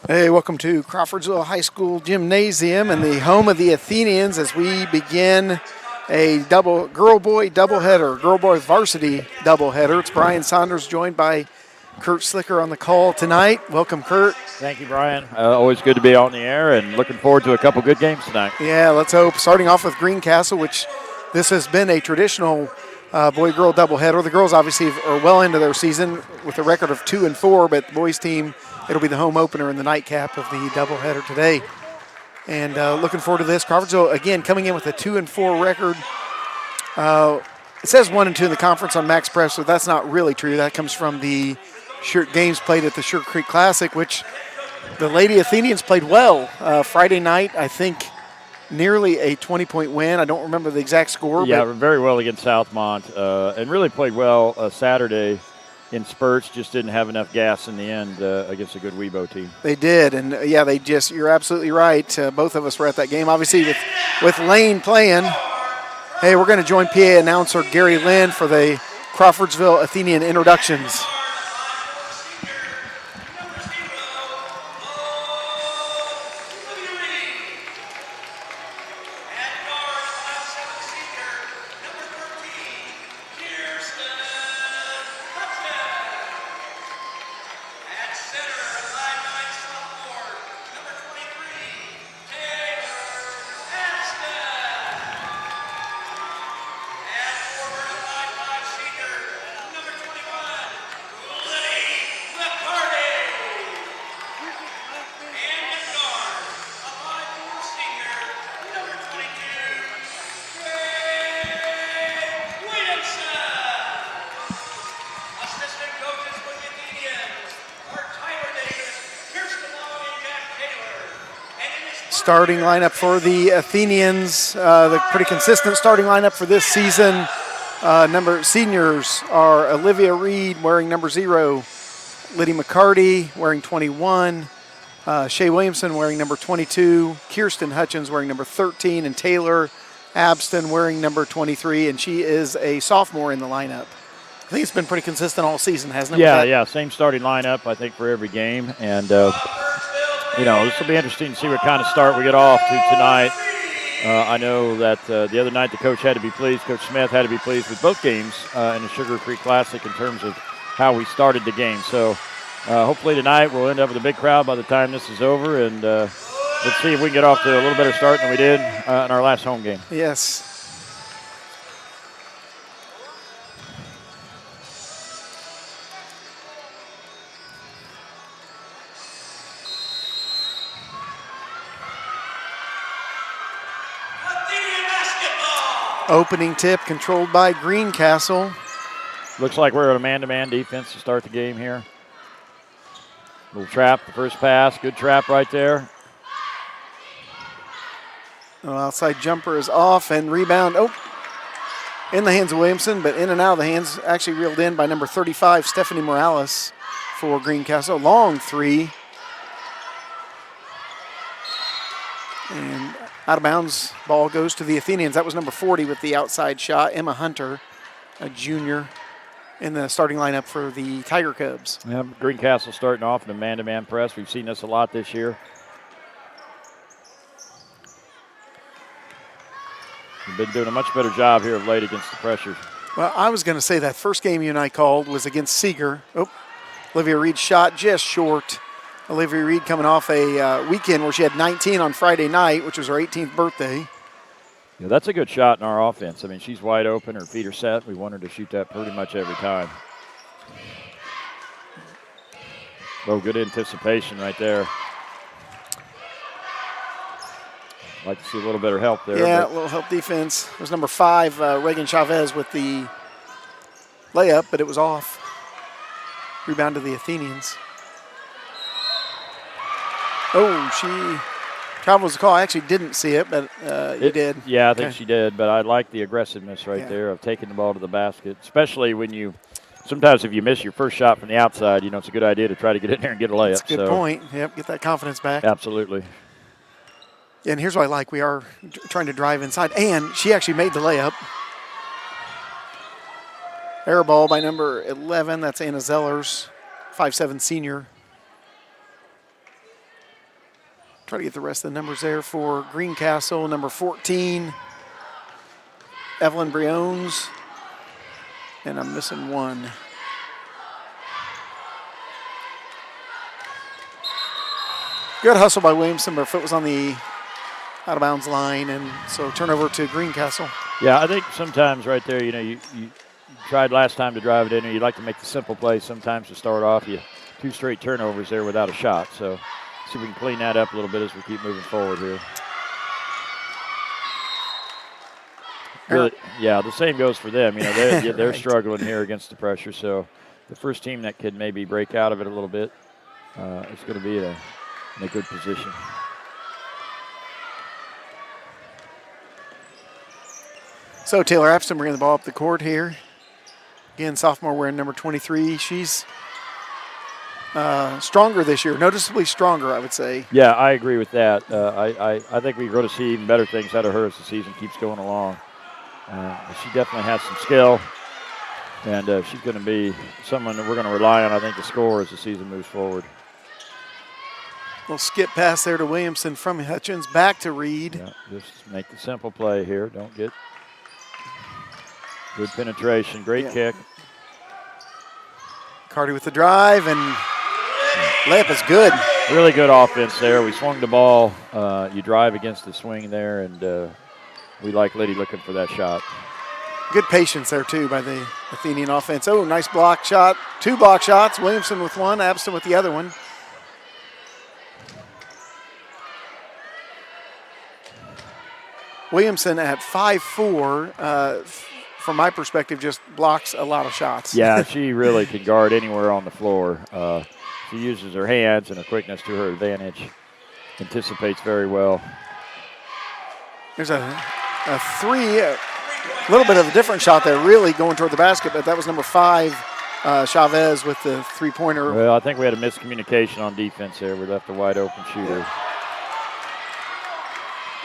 Hey, welcome to Crawfordsville High School Gymnasium and the home of the Athenians as we begin a girl-boy doubleheader, girl-boy varsity doubleheader. It's Brian Saunders joined by Kurt Slicker on the call tonight. Welcome, Kurt. Thank you, Brian. Always good to be on the air and looking forward to a couple good games tonight. Yeah, let's hope. Starting off with Greencastle, which this has been a traditional boy-girl doubleheader. The girls obviously are well into their season with a record of 2-4, but the boys team, it'll be the home opener in the nightcap of the doubleheader today. And looking forward to this. Crawfordsville, again, coming in with a 2-4 record. It says 1-2 in the conference on Max Press, so that's not really true. That comes from the games played at the Sugar Creek Classic, which the Lady Athenians played well. Friday night, I think, nearly a 20-point win. I don't remember the exact score. Yeah, very well against Southmont, and really played well Saturday in spurts. Just didn't have enough gas in the end against a good Weibo team. They did, and yeah, you're absolutely right. Both of us were at that game. Obviously, with Lane playing, hey, we're going to join PA announcer Gary Lynn for the Crawfordsville Athenian introductions. Starting lineup for the Athenians, the pretty consistent starting lineup for this season. Seniors are Olivia Reed wearing number 0, Liddy McCarty wearing 21, Shay Williamson wearing number 22, Kirsten Hutchins wearing number 13, and Taylor Abston wearing number 23, and she is a sophomore in the lineup. I think it's been pretty consistent all season, hasn't it? Yeah, same starting lineup, I think, for every game, and this will be interesting to see what kind of start we get off to tonight. I know that the other night the coach had to be pleased. Coach Smith had to be pleased with both games in the Sugar Creek Classic in terms of how we started the game. So hopefully tonight we'll end up with a big crowd by the time this is over, and let's see if we can get off to a little better start than we did in our last home game. Yes. Opening tip controlled by Greencastle. Looks like we're at a man-to-man defense to start the game here. Little trap, the first pass, good trap right there. Outside jumper is off and rebound. In the hands of Williamson, but in and out of the hands, actually reeled in by number 35, Stephanie Morales for Greencastle. Long three. And out of bounds, ball goes to the Athenians. That was number 40 with the outside shot. Emma Hunter, a junior, in the starting lineup for the Tiger Cubs. Yeah, Greencastle starting off in a man-to-man press. We've seen this a lot this year. We've been doing a much better job here of late against the pressure. Well, I was going to say that first game you and I called was against Seeger. Olivia Reed shot just short. Olivia Reed coming off a weekend where she had 19 on Friday night, which was her 18th birthday. Yeah, that's a good shot in our offense. I mean, she's wide open. Her feet are set. We want her to shoot that pretty much every time. Good anticipation right there. Like to see a little better help there. Yeah, a little help defense. It was number 5, Reagan Chavez with the layup, but it was off. Rebound to the Athenians. Travel was the call. I actually didn't see it, but you did. Yeah, I think she did, but I like the aggressiveness right there of taking the ball to the basket, especially when sometimes if you miss your first shot from the outside, it's a good idea to try to get in there and get a layup. That's a good point. Yep, get that confidence back. Absolutely. And here's what I like. We are trying to drive inside, and she actually made the layup. Air ball by number 11. That's Anna Zellers, 5'7" senior. Try to get the rest of the numbers there for Greencastle. Number 14, Evelyn Briones. And I'm missing one. Good hustle by Williamson, but her foot was on the out-of-bounds line, and so turnover to Greencastle. Yeah, I think sometimes right there, you tried last time to drive it in, and you like to make the simple play sometimes to start off. You 2 straight turnovers there without a shot, so see if we can clean that up a little bit as we keep moving forward here. Really, yeah, the same goes for them. They're right. struggling here against the pressure, so the first team that could maybe break out of it a little bit is going to be in a good position. So Taylor Apston bringing the ball up the court here. Again, sophomore wearing number 23. She's stronger this year, noticeably stronger, I would say. Yeah, I agree with that. I think we're going to see even better things out of her as the season keeps going along. She definitely has some skill, and she's going to be someone that we're going to rely on, I think, to score as the season moves forward. Little skip pass there to Williamson from Hutchins, back to Reed. Yeah, just make the simple play here. Don't get good penetration. Great kick. Carty with the drive, and layup is good. Really good offense there. We swung the ball. You drive against the swing there, and we like Liddy looking for that shot. Good patience there, too, by the Athenian offense. Oh, nice block shot. 2 block shots. Williamson with one, Abston with the other one. Williamson at 5'4", from my perspective, just blocks a lot of shots. Yeah, she really can guard anywhere on the floor. She uses her hands and her quickness to her advantage. Anticipates very well. There's a 3, a little bit of a different shot there, really going toward the basket, but that was number 5, Chavez with the 3-pointer. Well, I think we had a miscommunication on defense there. We left a wide open shooter.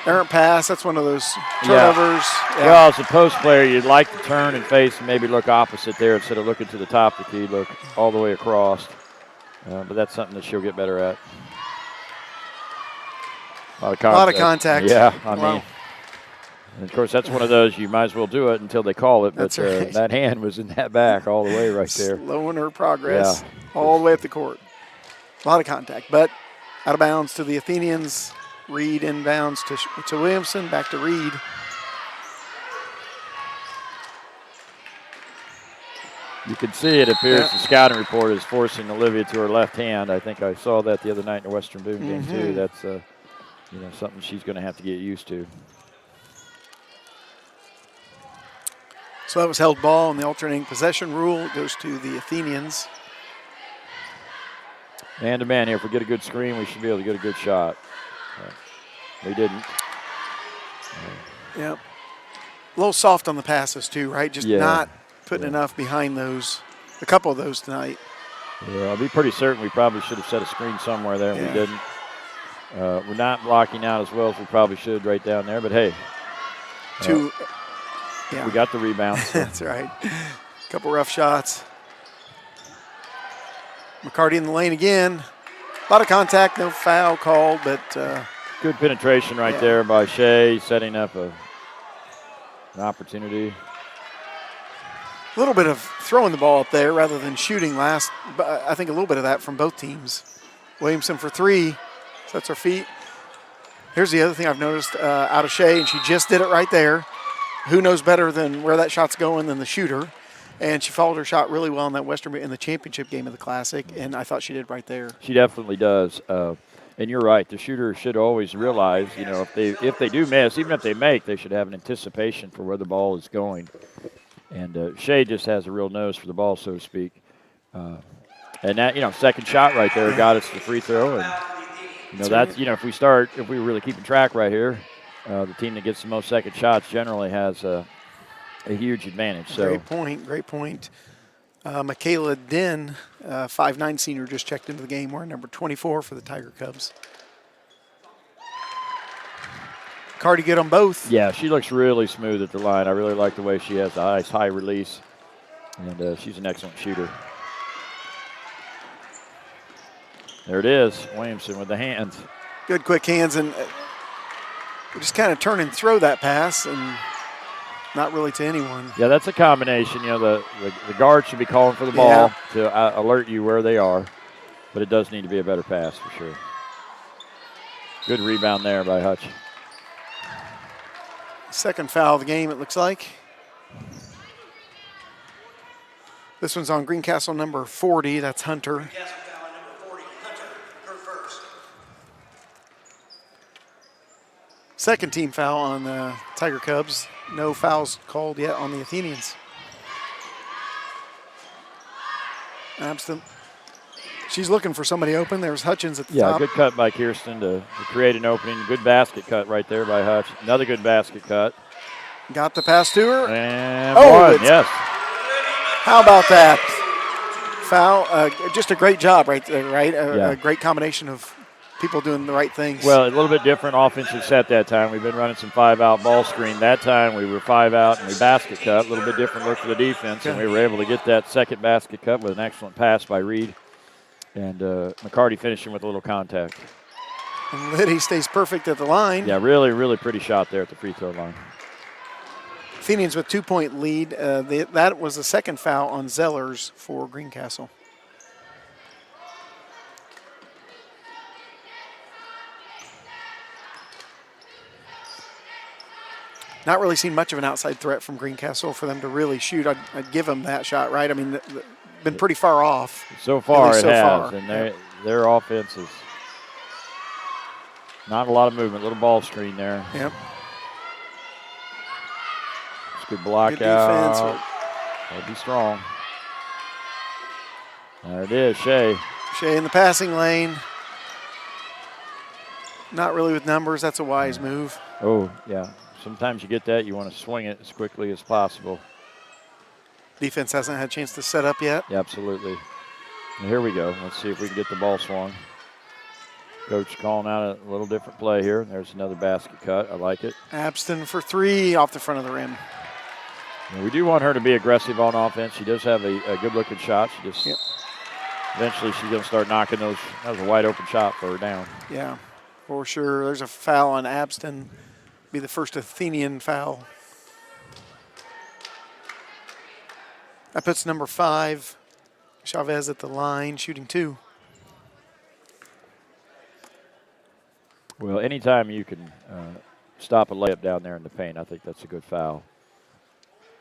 Errant pass, that's one of those turnovers. Yeah. Well, as a post player, you'd like to turn and face and maybe look opposite there instead of looking to the top of the key, look all the way across. But that's something that she'll get better at. A lot of contact. Yeah, I mean, and of course, that's one of those you might as well do it until they call it. But that's right. That hand was in that back all the way right there. Slowing her progress all the way up the court. A lot of contact, but out of bounds to the Athenians. Reed inbounds to Williamson, back to Reed. You can see it appears the scouting report is forcing Olivia to her left hand. I think I saw that the other night in the Western Boone game too. That's something she's going to have to get used to. So that was held ball, and the alternating possession rule goes to the Athenians. Man to man here. If we get a good screen, we should be able to get a good shot. We didn't. Yep. A little soft on the passes too, right? Just not putting enough behind those, a couple of those tonight. Yeah, I'll be pretty certain we probably should have set a screen somewhere there. We didn't. We're not blocking out as well as we probably should right down there, but hey. We got the rebound. So. That's right. A couple rough shots. McCarty in the lane again. A lot of contact, no foul called, but good penetration right there by Shea, setting up an opportunity. A little bit of throwing the ball up there rather than shooting last, but I think a little bit of that from both teams. Williamson for 3, sets her feet. Here's the other thing I've noticed out of Shea, and she just did it right there. Who knows better than where that shot's going than the shooter? And she followed her shot really well in that in the championship game of the Classic, and I thought she did right there. She definitely does. And you're right. The shooter should always realize, if they do miss, even if they make, they should have an anticipation for where the ball is going. And Shea just has a real nose for the ball, so to speak. And that, second shot right there got us the free throw. And that's if we were really keeping track right here, the team that gets the most second shots generally has a huge advantage. So Great point. Michaela Den, 5'9" senior, just checked into the game. Wearing number 24 for the Tiger Cubs. Cardi good on both. Yeah, she looks really smooth at the line. I really like the way she has the nice high release, and she's an excellent shooter. There it is, Williamson with the hands. Good quick hands, and just kind of turn and throw that pass, and not really to anyone. Yeah, that's a combination. You know, the guard should be calling for the ball to alert you where they are, but it does need to be a better pass for sure. Good rebound there by Hutch. Second foul of the game, it looks like. This one's on Greencastle number 40. That's Hunter. Second team foul on the Tiger Cubs. No fouls called yet on the Athenians. Absent. She's looking for somebody open. There's Hutchins at the top. Yeah, good cut by Kirsten to create an opening. Good basket cut right there by Hutch. Another good basket cut. Got the pass to her. And one, yes. How about that? Foul. Just a great job right there, right? A great combination of people doing the right things. Well, a little bit different offensive set that time. We've been running some 5-out ball screen. That time we were 5-out and we basket cut. A little bit different look for the defense, and we were able to get that second basket cut with an excellent pass by Reed. And McCarty finishing with a little contact. And Liddy stays perfect at the line. Yeah, really, really pretty shot there at the free throw line. Athenians with 2-point lead. That was the second foul on Zellers for Greencastle. Not really seen much of an outside threat from Greencastle for them to really shoot. I'd give them that shot, right? I mean, been pretty far off. So far it has, and their offense is not a lot of movement. Little ball screen there. Yep. It's good block good out. Defense. That'll be strong. There it is, Shea. Shea in the passing lane. Not really with numbers. That's a wise move. Oh, yeah. Sometimes you get that. You want to swing it as quickly as possible. Defense hasn't had a chance to set up yet. Yeah, absolutely. And here we go. Let's see if we can get the ball swung. Coach calling out a little different play here. There's another basket cut. I like it. Abston for three off the front of the rim. And we do want her to be aggressive on offense. She does have a good-looking shot. She just eventually she's going to start knocking those. That was a wide-open shot for her down. Yeah, for sure. There's a foul on Abston. Be the first Athenian foul. That puts number 5, Chavez, at the line, shooting 2. Well, anytime you can stop a layup down there in the paint, I think that's a good foul.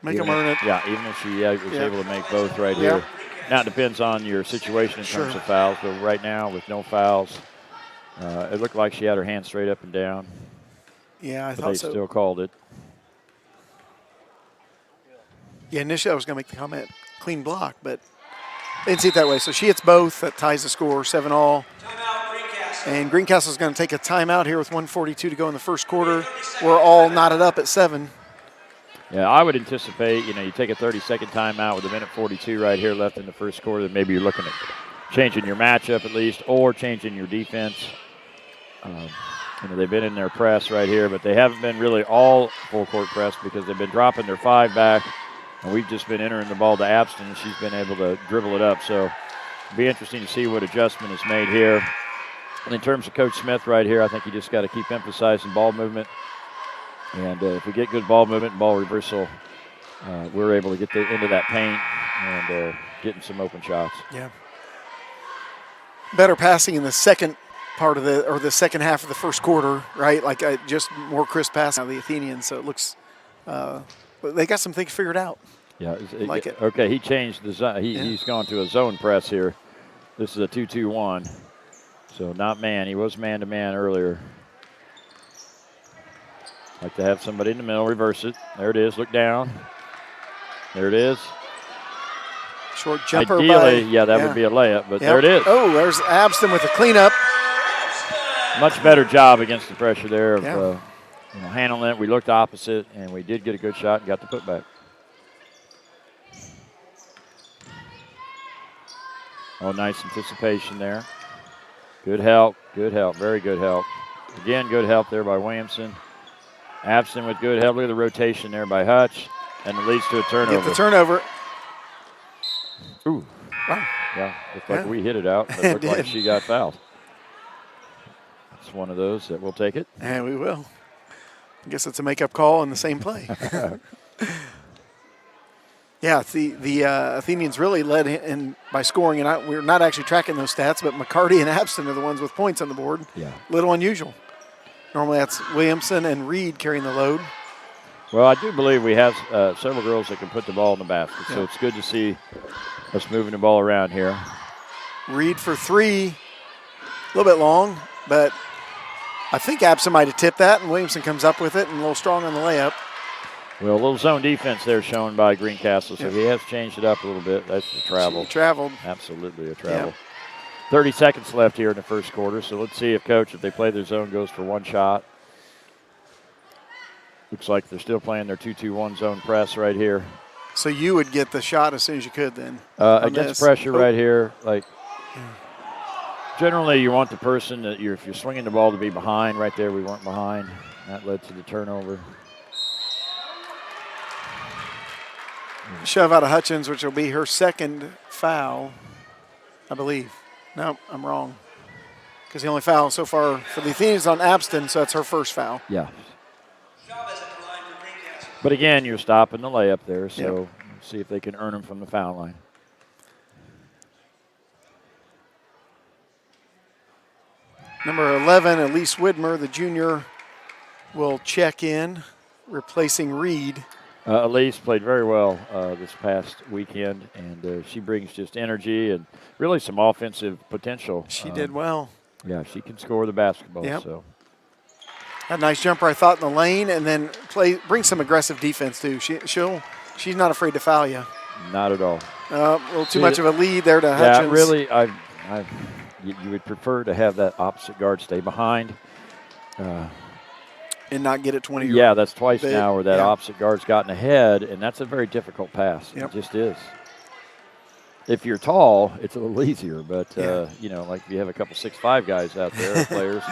Make them earn it. Yeah, even if she was able to make both right here. Now it depends on your situation in terms of fouls, but right now with no fouls, it looked like she had her hand straight up and down. Yeah, I but thought they so. Still called it. Yeah, initially I was going to make the comment, clean block, but they didn't see it that way. So she hits both. That ties the score, 7-all. And Greencastle's going to take a timeout here with 1:42 to go in the first quarter. We're all knotted up at 7. Yeah, I would anticipate, you take a 30-second timeout with 1:42 right here left in the first quarter. Maybe you're looking at changing your matchup at least or changing your defense. They've been in their press right here, but they haven't been really all full-court press because they've been dropping their 5 back, and we've just been entering the ball to Abston, and she's been able to dribble it up. So it'll be interesting to see what adjustment is made here. And in terms of Coach Smith right here, I think you just got to keep emphasizing ball movement. And if we get good ball movement and ball reversal, we're able to get into that paint and getting some open shots. Yeah. Better passing in the second part of the second half of the first quarter, right? Like just more crisp passing of the Athenians. So it looks they got some things figured out. Yeah, like it. Okay, he changed the zone. He's gone to a zone press here. This is a 2-2-1. So not man. He was man-to-man earlier. Like to have somebody in the middle, reverse it. There it is. Look down. There it is. Short jumper. Ideally, that would be a layup, but there it is. Oh, there's Abston with the cleanup. Much better job against the pressure there of handling it. We looked opposite, and we did get a good shot and got the putback. Oh, nice anticipation there. Good help, very good help. Again, good help there by Williamson. Abston with good help. Look at the rotation there by Hutch, and it leads to a turnover. Get the turnover. Ooh. Wow. Yeah, looked like we hit it out. It looked like she got fouled. It's one of those that we'll take it. And we will. I guess it's a makeup call in the same play. Yeah, the Athenians really led in by scoring, and we're not actually tracking those stats, but McCarty and Abston are the ones with points on the board. Yeah. Little unusual. Normally that's Williamson and Reed carrying the load. Well, I do believe we have several girls that can put the ball in the basket, so it's good to see us moving the ball around here. Reed for three, a little bit long, but I think Abston might have tipped that, and Williamson comes up with it and a little strong on the layup. Well, a little zone defense there shown by Greencastle, so he has changed it up a little bit. That's a travel. She traveled. Absolutely a travel. 30 seconds left here in the first quarter, so let's see if Coach, if they play their zone, goes for one shot. Looks like they're still playing their 2-2-1 zone press right here. So you would get the shot as soon as you could then? Against pressure right here. Like, generally you want the person that if you're swinging the ball to be behind. Right there we weren't behind. That led to the turnover. Shove out of Hutchins, which will be her second foul, I believe. No, I'm wrong. Because the only foul so far for the Athenians on Abston, so that's her first foul. Yeah. But again, you're stopping the layup there, so see if they can earn them from the foul line. Number 11, Elise Widmer, the junior, will check in, replacing Reed. Elise played very well this past weekend, and she brings just energy and really some offensive potential. She did well. Yeah, she can score the basketball. So had a nice jumper, I thought, in the lane, and then bring some aggressive defense too. She's not afraid to foul you. Not at all. A little too much of a lead there to Hutchins. Yeah, really, you would prefer to have that opposite guard stay behind. And not get it 20. Yeah, that's twice now where that opposite guard's gotten ahead, and that's a very difficult pass. Yep. It just is. If you're tall, it's a little easier, but, like if you have a couple 6'5" guys out there, players,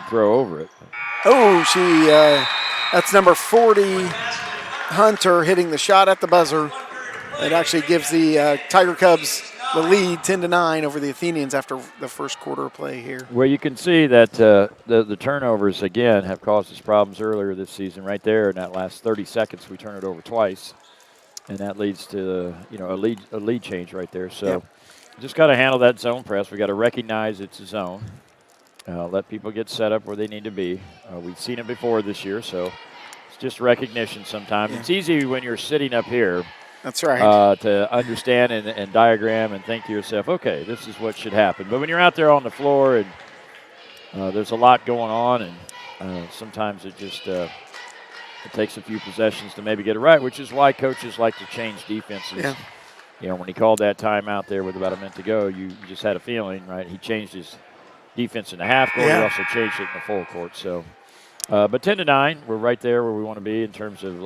throw over it. Oh, that's number 40, Hunter, hitting the shot at the buzzer. It actually gives the Tiger Cubs the lead 10-9 over the Athenians after the first quarter of play here. Well, you can see that the turnovers, again, have caused us problems earlier this season. Right there in that last 30 seconds, we turn it over twice, and that leads to a lead change right there. So just got to handle that zone press. We got to recognize it's a zone. Let people get set up where they need to be. We've seen it before this year, so it's just recognition sometimes. It's easy when you're sitting up here. That's right. To understand and diagram and think to yourself, okay, this is what should happen. But when you're out there on the floor and there's a lot going on, and sometimes it just it takes a few possessions to maybe get it right, which is why coaches like to change defenses. Yeah. When he called that timeout there with about a minute to go, you just had a feeling, right? He changed his defense in the half court. He also changed it in the full court. So, but 10-9, we're right there where we want to be in terms of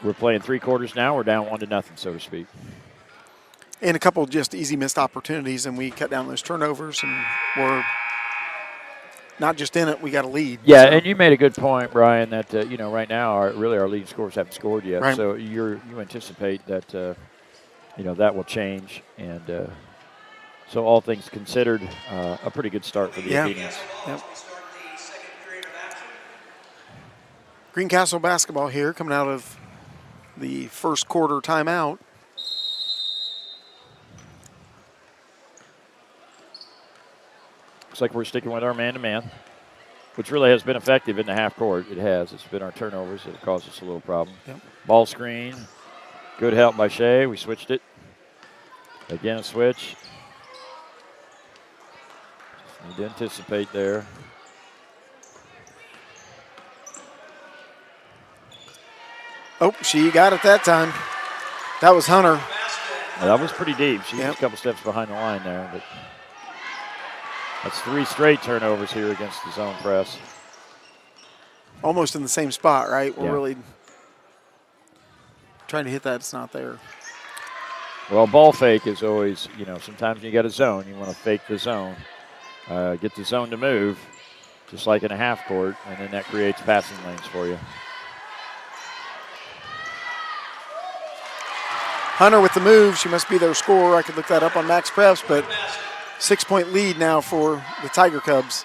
we're playing 3 quarters now. We're down 1-0, so to speak. And a couple just easy missed opportunities, and we cut down those turnovers, and we're not just in it, we got a lead. Yeah, and you made a good point, Brian, that, right now our leading scorers haven't scored yet. Right. So you anticipate that, that will change. And so all things considered, a pretty good start for the Athenians. Yep. Greencastle basketball here coming out of the first quarter timeout. Looks like we're sticking with our man-to-man, which really has been effective in the half court. It has. It's been our turnovers that have caused us a little problem. Yep. Ball screen. Good help by Shea. We switched it. Again, a switch. Need to anticipate there. Oh, she got it that time. That was Hunter. Yeah, that was pretty deep. She was a couple steps behind the line there, but that's 3 straight turnovers here against the zone press. Almost in the same spot, right? We're really trying to hit that. It's not there. Well, ball fake is always, sometimes you got a zone. You want to fake the zone, get the zone to move, just like in a half court, and then that creates passing lanes for you. Hunter with the move. She must be their scorer. I could look that up on Max Preps, but 6-point lead now for the Tiger Cubs.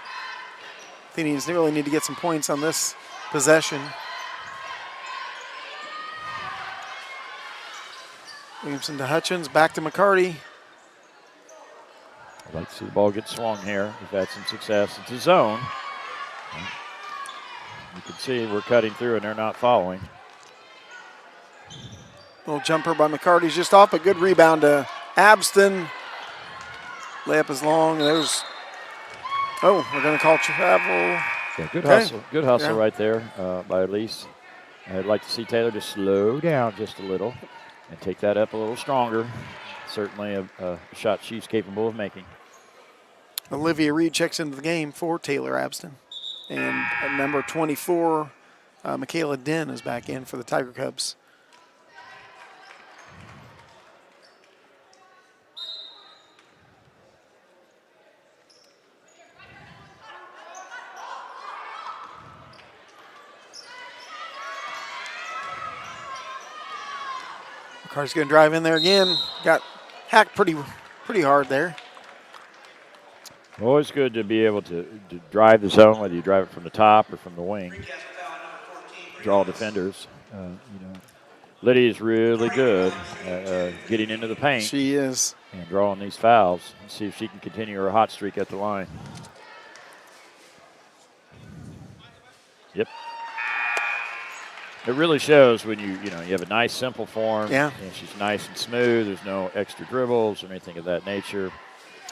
Athenians really need to get some points on this possession. Williamson to Hutchins, back to McCarty. I'd like to see the ball get swung here. We've had some success. It's a zone. You can see we're cutting through and they're not following. Little jumper by McCarty's just off, but good rebound to Abston. Layup is long. There's, we're going to call travel. Yeah, good hustle. Good hustle right there by Elise. I'd like to see Taylor just slow down just a little and take that up a little stronger. Certainly a shot she's capable of making. Olivia Reed checks into the game for Taylor Abston. And at number 24, Michaela Den is back in for the Tiger Cubs. McCarty's going to drive in there again. Got hacked pretty hard there. Always good to be able to drive the zone, whether you drive it from the top or from the wing. Draw defenders. Lydia's really good at getting into the paint. She is. And drawing these fouls. And see if she can continue her hot streak at the line. Yep. It really shows when you have a nice simple form. Yeah. And she's nice and smooth. There's no extra dribbles or anything of that nature.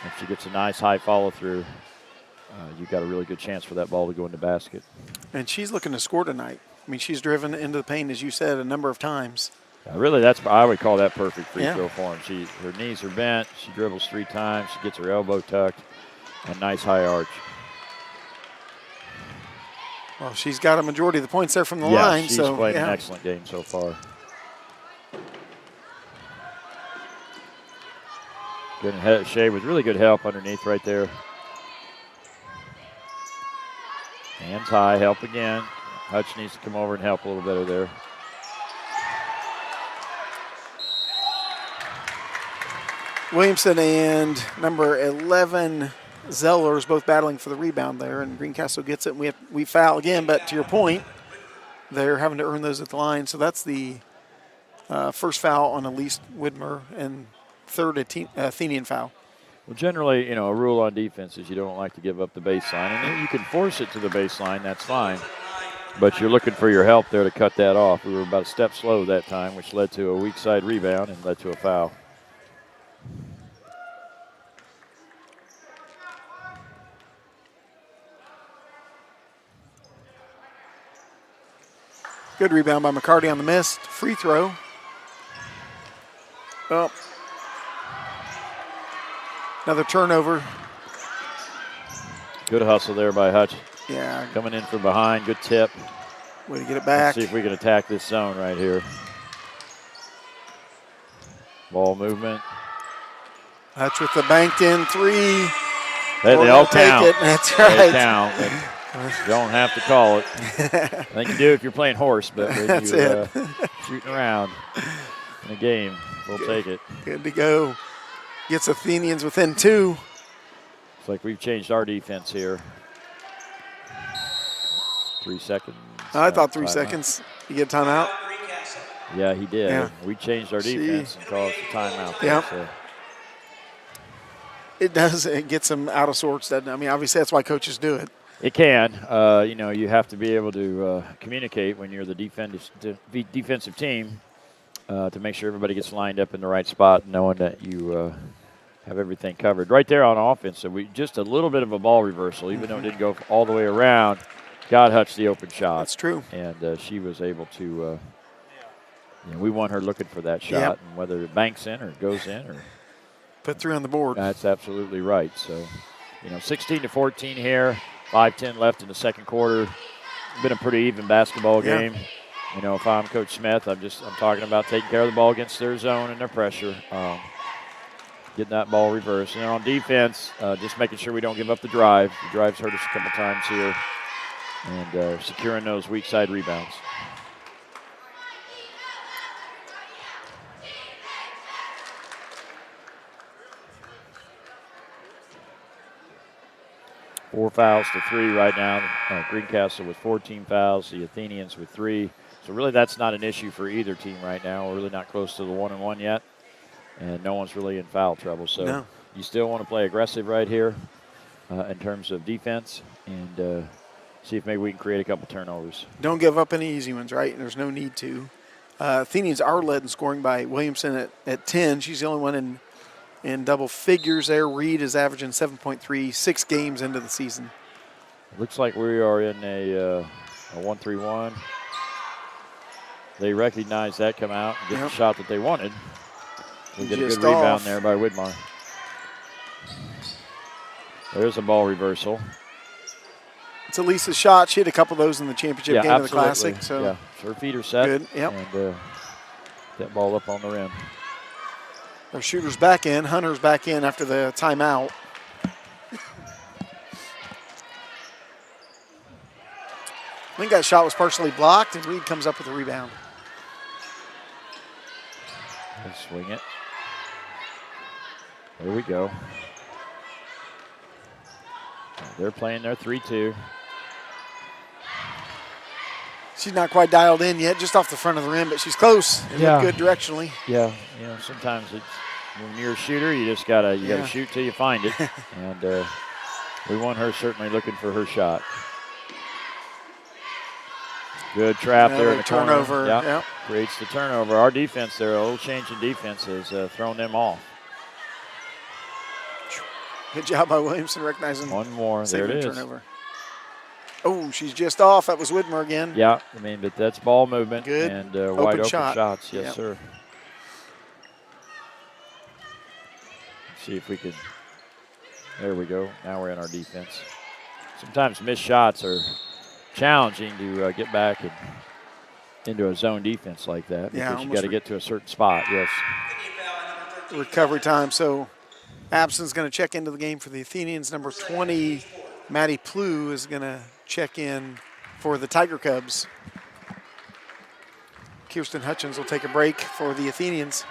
If she gets a nice high follow through, you've got a really good chance for that ball to go in the basket. And she's looking to score tonight. I mean, she's driven into the paint, as you said, a number of times. Really, I would call that perfect free throw form. Her knees are bent. She dribbles 3 times. She gets her elbow tucked. A nice high arch. Well, she's got a majority of the points there from the line. She's played an excellent game so far. Good Shea with really good help underneath right there. Hands high, help again. Hutch needs to come over and help a little better there. Williamson and number 11, Zellers, both battling for the rebound there, and Greencastle gets it. And we foul again, but to your point, they're having to earn those at the line. So that's the first foul on Elise Widmer and third Athenian foul. Well, generally, a rule on defense is you don't like to give up the baseline. And you can force it to the baseline, that's fine. But you're looking for your help there to cut that off. We were about a step slow that time, which led to a weak side rebound and led to a foul. Good rebound by McCarty on the missed free throw. Oh. Another turnover. Good hustle there by Hutch. Yeah. Coming in from behind, good tip. Way to get it back. Let's see if we can attack this zone right here. Ball movement. Hutch with the banked in 3. Hey, they all count. Take it. That's right. They count. You don't have to call it. I think you do if you're playing horse, but when you're shooting around in a game, we'll take it. Good to go. Gets Athenians within 2. It's like we've changed our defense here. 3 seconds. I thought 3 seconds. You get a timeout? Yeah, he did. Yeah. We changed our defense and caused a timeout. Yep. So. It does. It gets them out of sorts, doesn't it? I mean, obviously that's why coaches do it. It can. You have to be able to communicate when you're the defensive team to make sure everybody gets lined up in the right spot, knowing that you have everything covered. Right there on offense, so we just a little bit of a ball reversal, even though it didn't go all the way around. Got Hutch the open shot. That's true. And she was able to we want her looking for that shot, and whether it banks in or goes in or put 3 on the board. That's absolutely right. So, 16-14 here. 5:10 left in the second quarter. Been a pretty even basketball game. If I'm Coach Smith, I'm talking about taking care of the ball against their zone and their pressure, getting that ball reversed. And then on defense, just making sure we don't give up the drive. The drive's hurt us a couple times here, and securing those weak side rebounds. 4 fouls to 3 right now. Greencastle with 14 fouls, the Athenians with 3. So really that's not an issue for either team right now. We're really not close to the 1-1 yet, and no one's really in foul trouble. So you still want to play aggressive right here in terms of defense and see if maybe we can create a couple turnovers. Don't give up any easy ones, right? And there's no need to. Athenians are led in scoring by Williamson at 10. She's the only one in double figures there. Reed is averaging 7.3, 6 games into the season. Looks like we are in a 1-3-1. They recognize that, come out, and get the shot that they wanted. We get a good rebound there by Widmer. There's a ball reversal. It's Elise's shot. She had a couple of those in the championship game of the Classic. So yeah, her feet are set. Good. Yep. And that ball up on the rim. Their shooter's back in. Hunter's back in after the timeout. I think that shot was partially blocked, and Reed comes up with a rebound. Let's swing it. There we go. They're playing their 3-2. She's not quite dialed in yet, just off the front of the rim, but she's close. It looked good directionally. Yeah, you know, sometimes when you're a shooter, you just gotta shoot till you find it. And we want her certainly looking for her shot. Good trap there in the turnover. Corner. Yep. Creates the turnover. Our defense there, a little change in defense has thrown them off. Good job by Williamson recognizing. One more. There it is. Turnover. Oh, she's just off. That was Widmer again. Yeah, I mean, but that's ball movement. Good. And wide open shots. Yes, sir. Let's see if we could. There we go. Now we're in our defense. Sometimes missed shots are challenging to get back and into a zone defense like that because you got to get to a certain spot. Yes. Recovery time. So Abson's going to check into the game for the Athenians. Number 20, Maddie Plew, is going to check in for the Tiger Cubs. Kirsten Hutchins will take a break for the Athenians.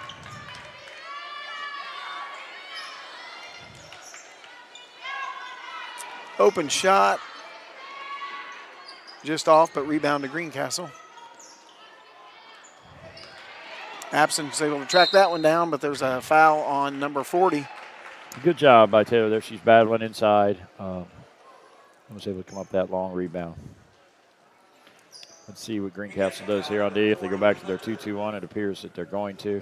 Open shot. Just off, but rebound to Greencastle. Abson's able to track that one down, but there's a foul on number 40. Good job by Taylor there. She's battling inside. Was able to come up that long rebound. Let's see what Greencastle does here on D. If they go back to their 2-2-1, it appears that they're going to.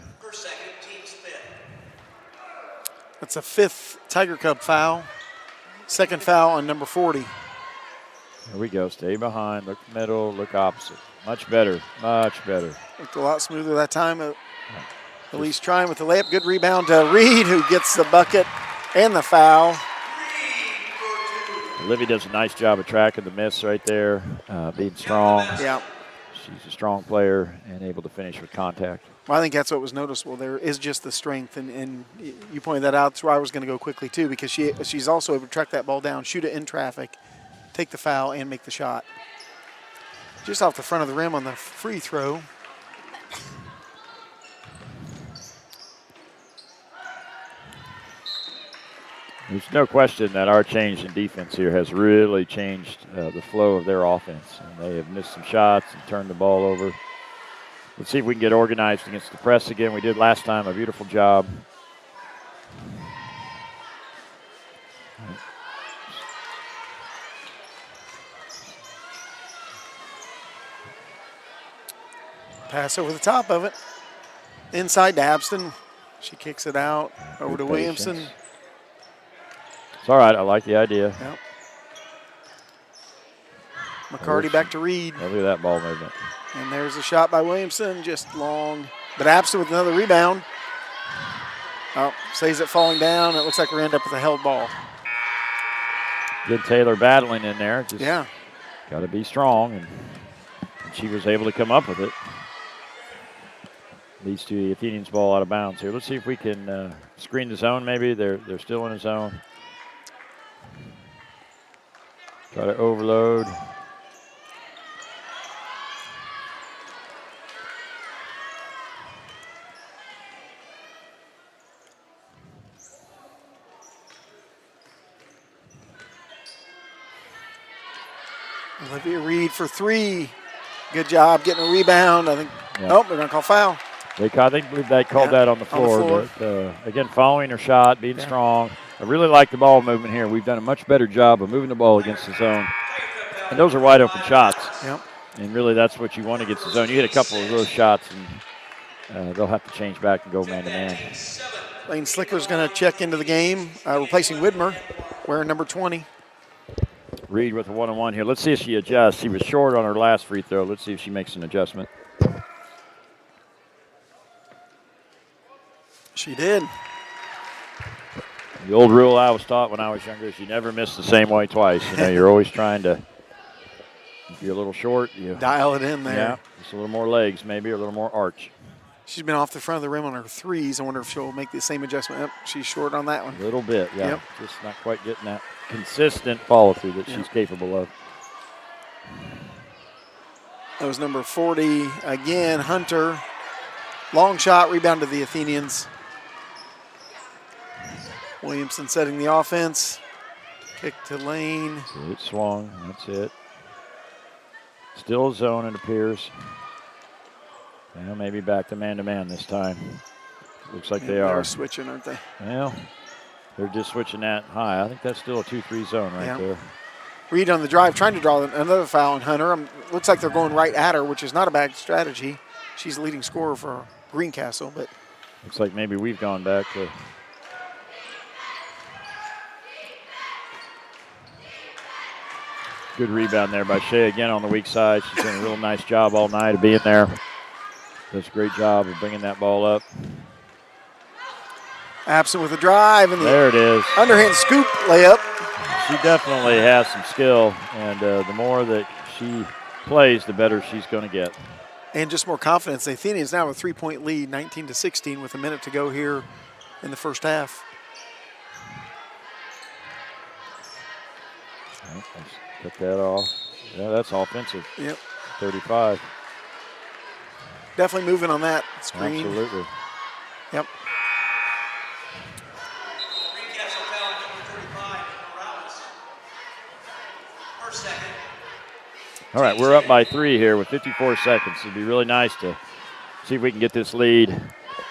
That's a 5th Tiger Cub foul. 2nd foul on number 40. Here we go. Stay behind. Look middle. Look opposite. Much better. Much better. Looked a lot smoother that time. Elise trying with the layup. Good rebound to Reed, who gets the bucket and the foul. Livy does a nice job of tracking the miss right there, being strong. Yeah. She's a strong player and able to finish with contact. Well, I think that's what was noticeable there is just the strength, and you pointed that out. That's where I was going to go quickly, too, because she's also able to track that ball down, shoot it in traffic, take the foul, and make the shot. Just off the front of the rim on the free throw. There's no question that our change in defense here has really changed the flow of their offense. And they have missed some shots and turned the ball over. Let's see if we can get organized against the press again. We did last time a beautiful job. Pass over the top of it. Inside to Abston. She kicks it out over to Williamson. It's all right. I like the idea. Yep. McCarty back to Reed. Look at that ball movement. And there's a shot by Williamson, just long. But Abston with another rebound. Oh, saves it falling down. It looks like we're going to end up with a held ball. Good Taylor battling in there. Just yeah. Got to be strong, and she was able to come up with it. Leads to the Athenians ball out of bounds here. Let's see if we can screen the zone maybe. They're still in the zone. Try to overload. Olivia Reed for 3. Good job getting a rebound. I think. Yeah. Oh, they're going to call foul. I believe they called that on the floor. But, again, following her shot, being strong. I really like the ball movement here. We've done a much better job of moving the ball against the zone. And those are wide open shots. Yep. And really that's what you want against the zone. You hit a couple of those shots, and they'll have to change back and go man-to-man. Lane Slicker's going to check into the game, replacing Widmer, wearing number 20. Reed with a one-on-one here. Let's see if she adjusts. She was short on her last free throw. Let's see if she makes an adjustment. She did. The old rule I was taught when I was younger is you never miss the same way twice. You know, you're always trying to, if you're a little short, you dial it in there. Yeah, just a little more legs maybe, or a little more arch. She's been off the front of the rim on her 3s. I wonder if she'll make the same adjustment. She's short on that one. A little bit, yeah. Yep. Just not quite getting that consistent follow-through that she's capable of. That was number 40. Again, Hunter. Long shot, rebound to the Athenians. Williamson setting the offense. Kick to Lane. It swung. That's it. Still a zone, it appears. Well, maybe back to man-to-man this time. Looks like they are. They're switching, aren't they? Well, they're just switching that high. I think that's still a 2-3 zone right there. Reed on the drive, trying to draw another foul on Hunter. Looks like they're going right at her, which is not a bad strategy. She's the leading scorer for Greencastle, but looks like maybe we've gone back to. Good rebound there by Shea again on the weak side. She's done a real nice job all night of being there. Does a great job of bringing that ball up. Absent with a drive. And there it is. Underhand scoop layup. She definitely has some skill, and the more that she plays, the better she's going to get. And just more confidence. The Athenians now have a 3-point lead, 19-16, with a minute to go here in the first half. Cut that off. Yeah, that's offensive. Yep. 35. Definitely moving on that screen. Absolutely. Yep. All right, we're up by 3 here with 54 seconds. It'd be really nice to see if we can get this lead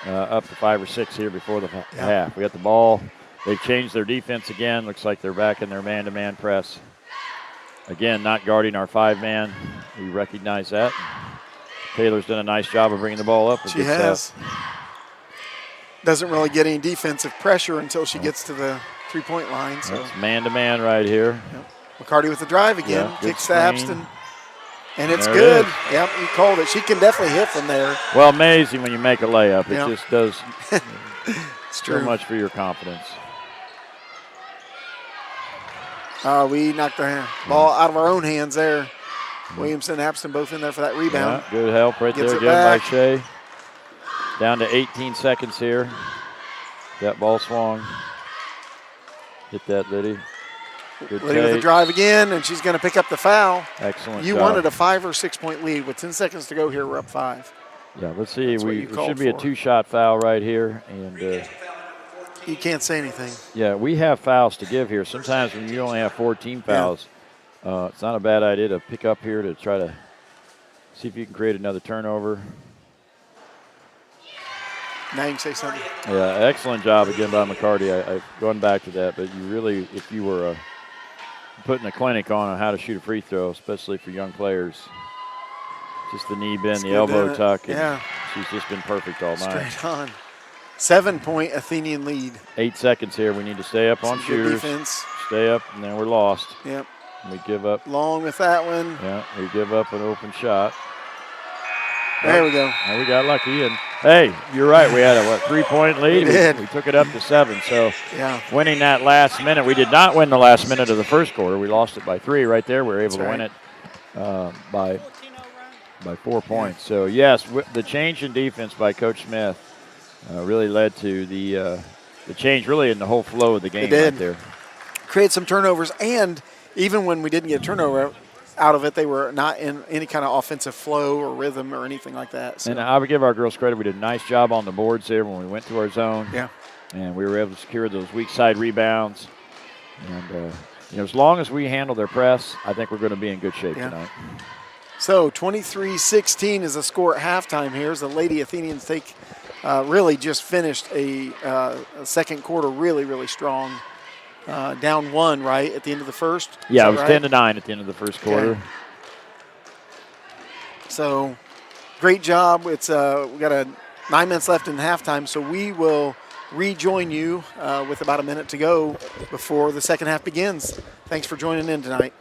up to 5 or 6 here before the half. We got the ball. They've changed their defense again. Looks like they're back in their man-to-man press. Again, not guarding our 5-man. We recognize that. Taylor's done a nice job of bringing the ball up. She has. Doesn't really get any defensive pressure until she gets to the three-point line. So that's man-to-man right here. Yep. McCarty with the drive again. Yeah, kicks to Abston. And it's there good. It yep, you called it. She can definitely hit from there. Well, amazing when you make a layup. It just does so much for your confidence. We knocked the ball out of our own hands there. Williamson and Abston both in there for that rebound. Yeah, good help right there again by Shea. Down to 18 seconds here. That ball swung. Hit that, Liddy. Good Liddy with the drive again, and she's going to pick up the foul. Excellent You job. wanted a 5 or 6 point lead. With 10 seconds to go here, we're up 5. Yeah, let's see. We should be for. a 2-shot foul right here. And you can't say anything. Yeah, we have fouls to give here. Sometimes when you only have 14 fouls, it's not a bad idea to pick up here to try to see if you can create another turnover. Now you can say something. Yeah, excellent job again by McCarty. I've gone back to that, but you really, if you were putting a clinic on how to shoot a free throw, especially for young players, just the knee bend, the elbow tuck, and she's just been perfect all night. Straight on. 7-point Athenian lead. 8 seconds here. We need to stay up on shooters. Defense. Stay up, and then we're lost. Yep. We give up. Long with that one. Yeah, we give up an open shot. There we go. And we got lucky. And, hey, you're right. We had a 3-point lead. We did. We took it up to 7. So yeah, winning that last minute. We did not win the last minute of the first quarter. We lost it by 3 right there. We were able to win it by 4 points. So, yes, the change in defense by Coach Smith really led to the change really in the whole flow of the game right there. Create some turnovers, and even when we didn't get a turnover out of it, they were not in any kind of offensive flow or rhythm or anything like that. So. And I would give our girls credit. We did a nice job on the boards there when we went to our zone. Yeah. And we were able to secure those weak side rebounds. And as long as we handle their press, I think we're going to be in good shape tonight. So 23-16 is the score at halftime here as the Lady Athenians really just finished a second quarter really, really strong. Down 1, right, at the end of the first? Yeah, it was right? 10-9 at the end of the first quarter. Okay. So great job. It's we got 9 minutes left in halftime, so we will rejoin you with about a minute to go before the second half begins. Thanks for joining in tonight.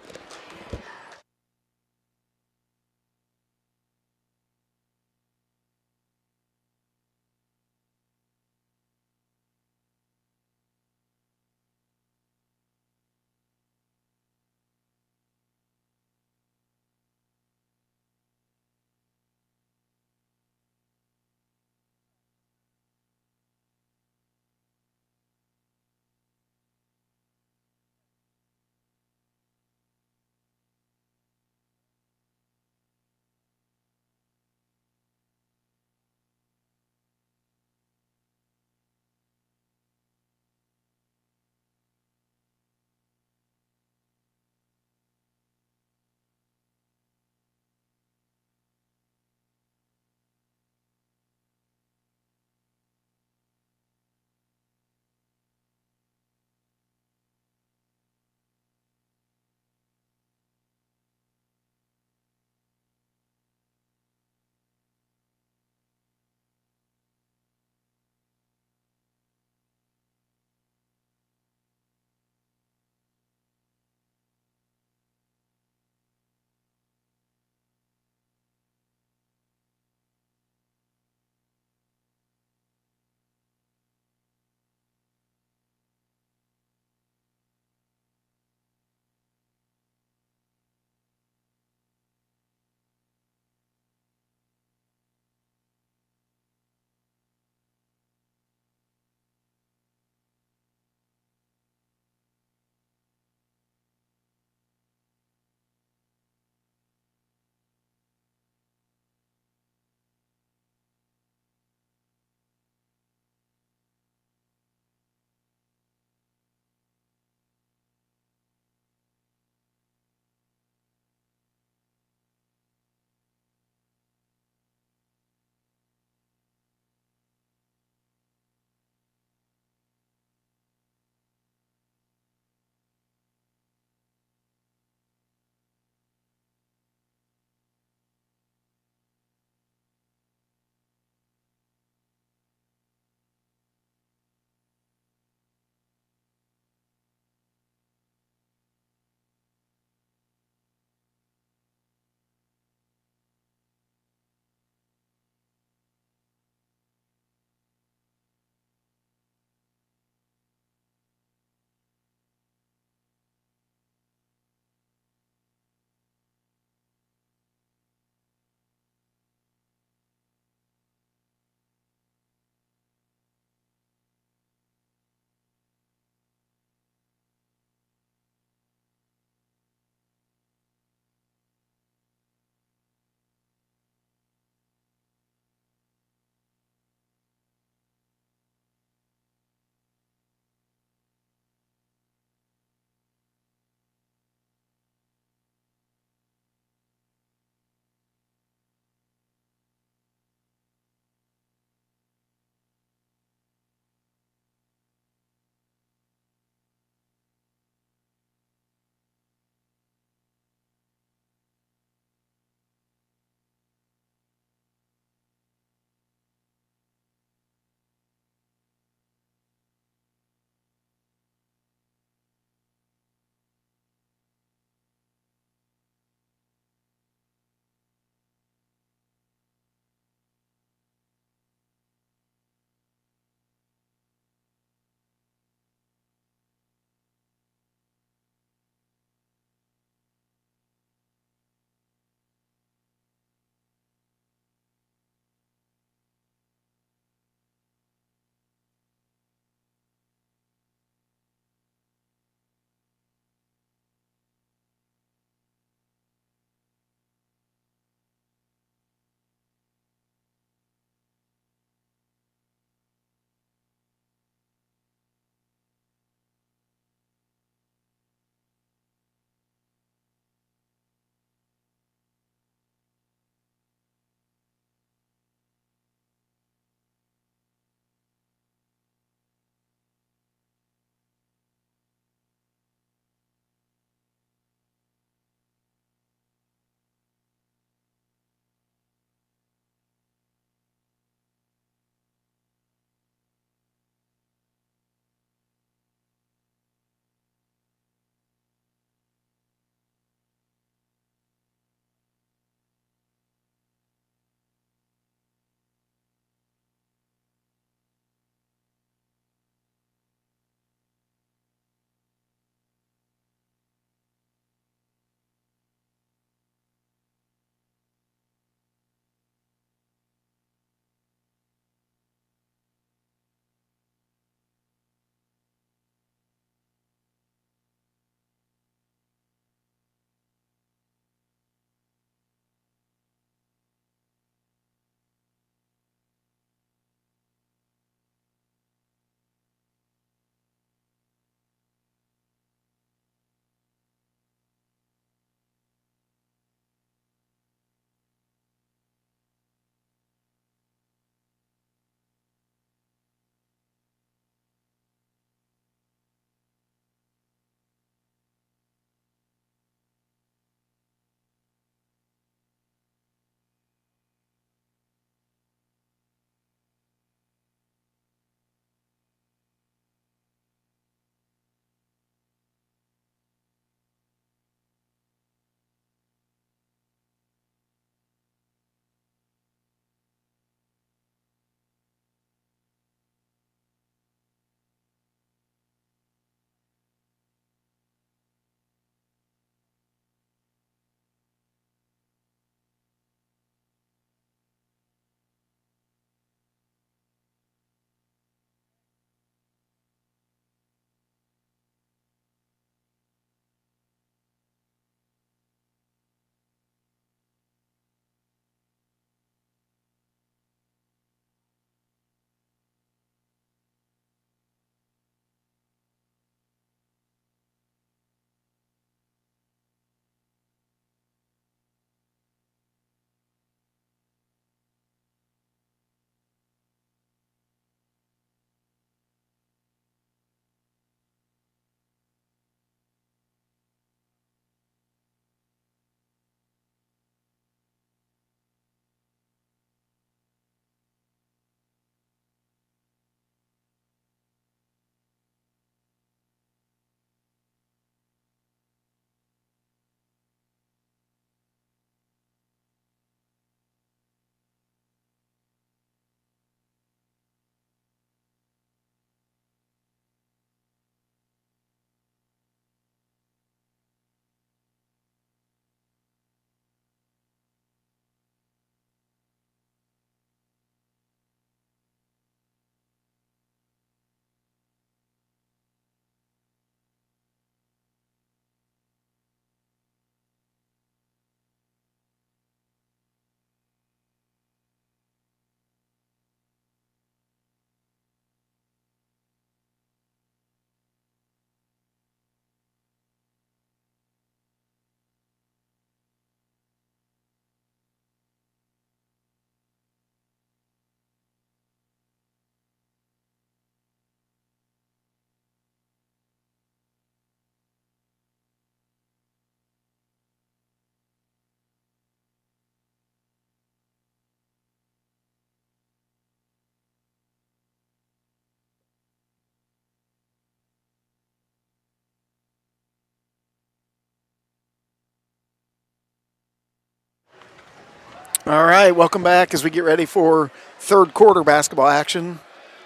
All right, welcome back as we get ready for third quarter basketball action.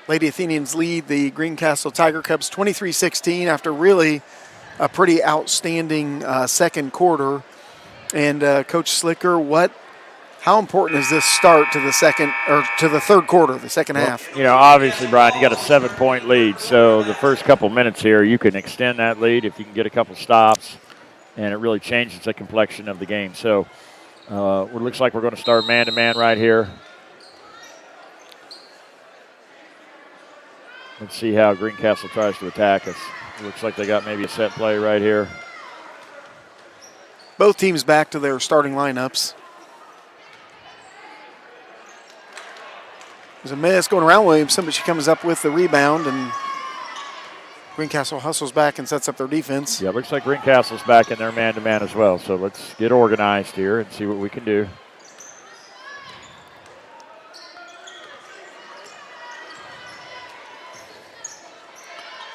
Lady Athenians lead the Greencastle Tiger Cubs 23-16 after really a pretty outstanding second quarter. And Coach Slicker, how important is this start to the third quarter, the second half? Obviously, Brian, you got a 7-point lead, so the first couple minutes here, you can extend that lead if you can get a couple stops, and it really changes the complexion of the game. So it looks like we're going to start man-to-man right here. Let's see how Greencastle tries to attack us. It looks like they got maybe a set play right here. Both teams back to their starting lineups. There's a miss going around Williamson, but she comes up with the rebound, and Greencastle hustles back and sets up their defense. Yeah, looks like Greencastle's back in their man-to-man as well, so let's get organized here and see what we can do.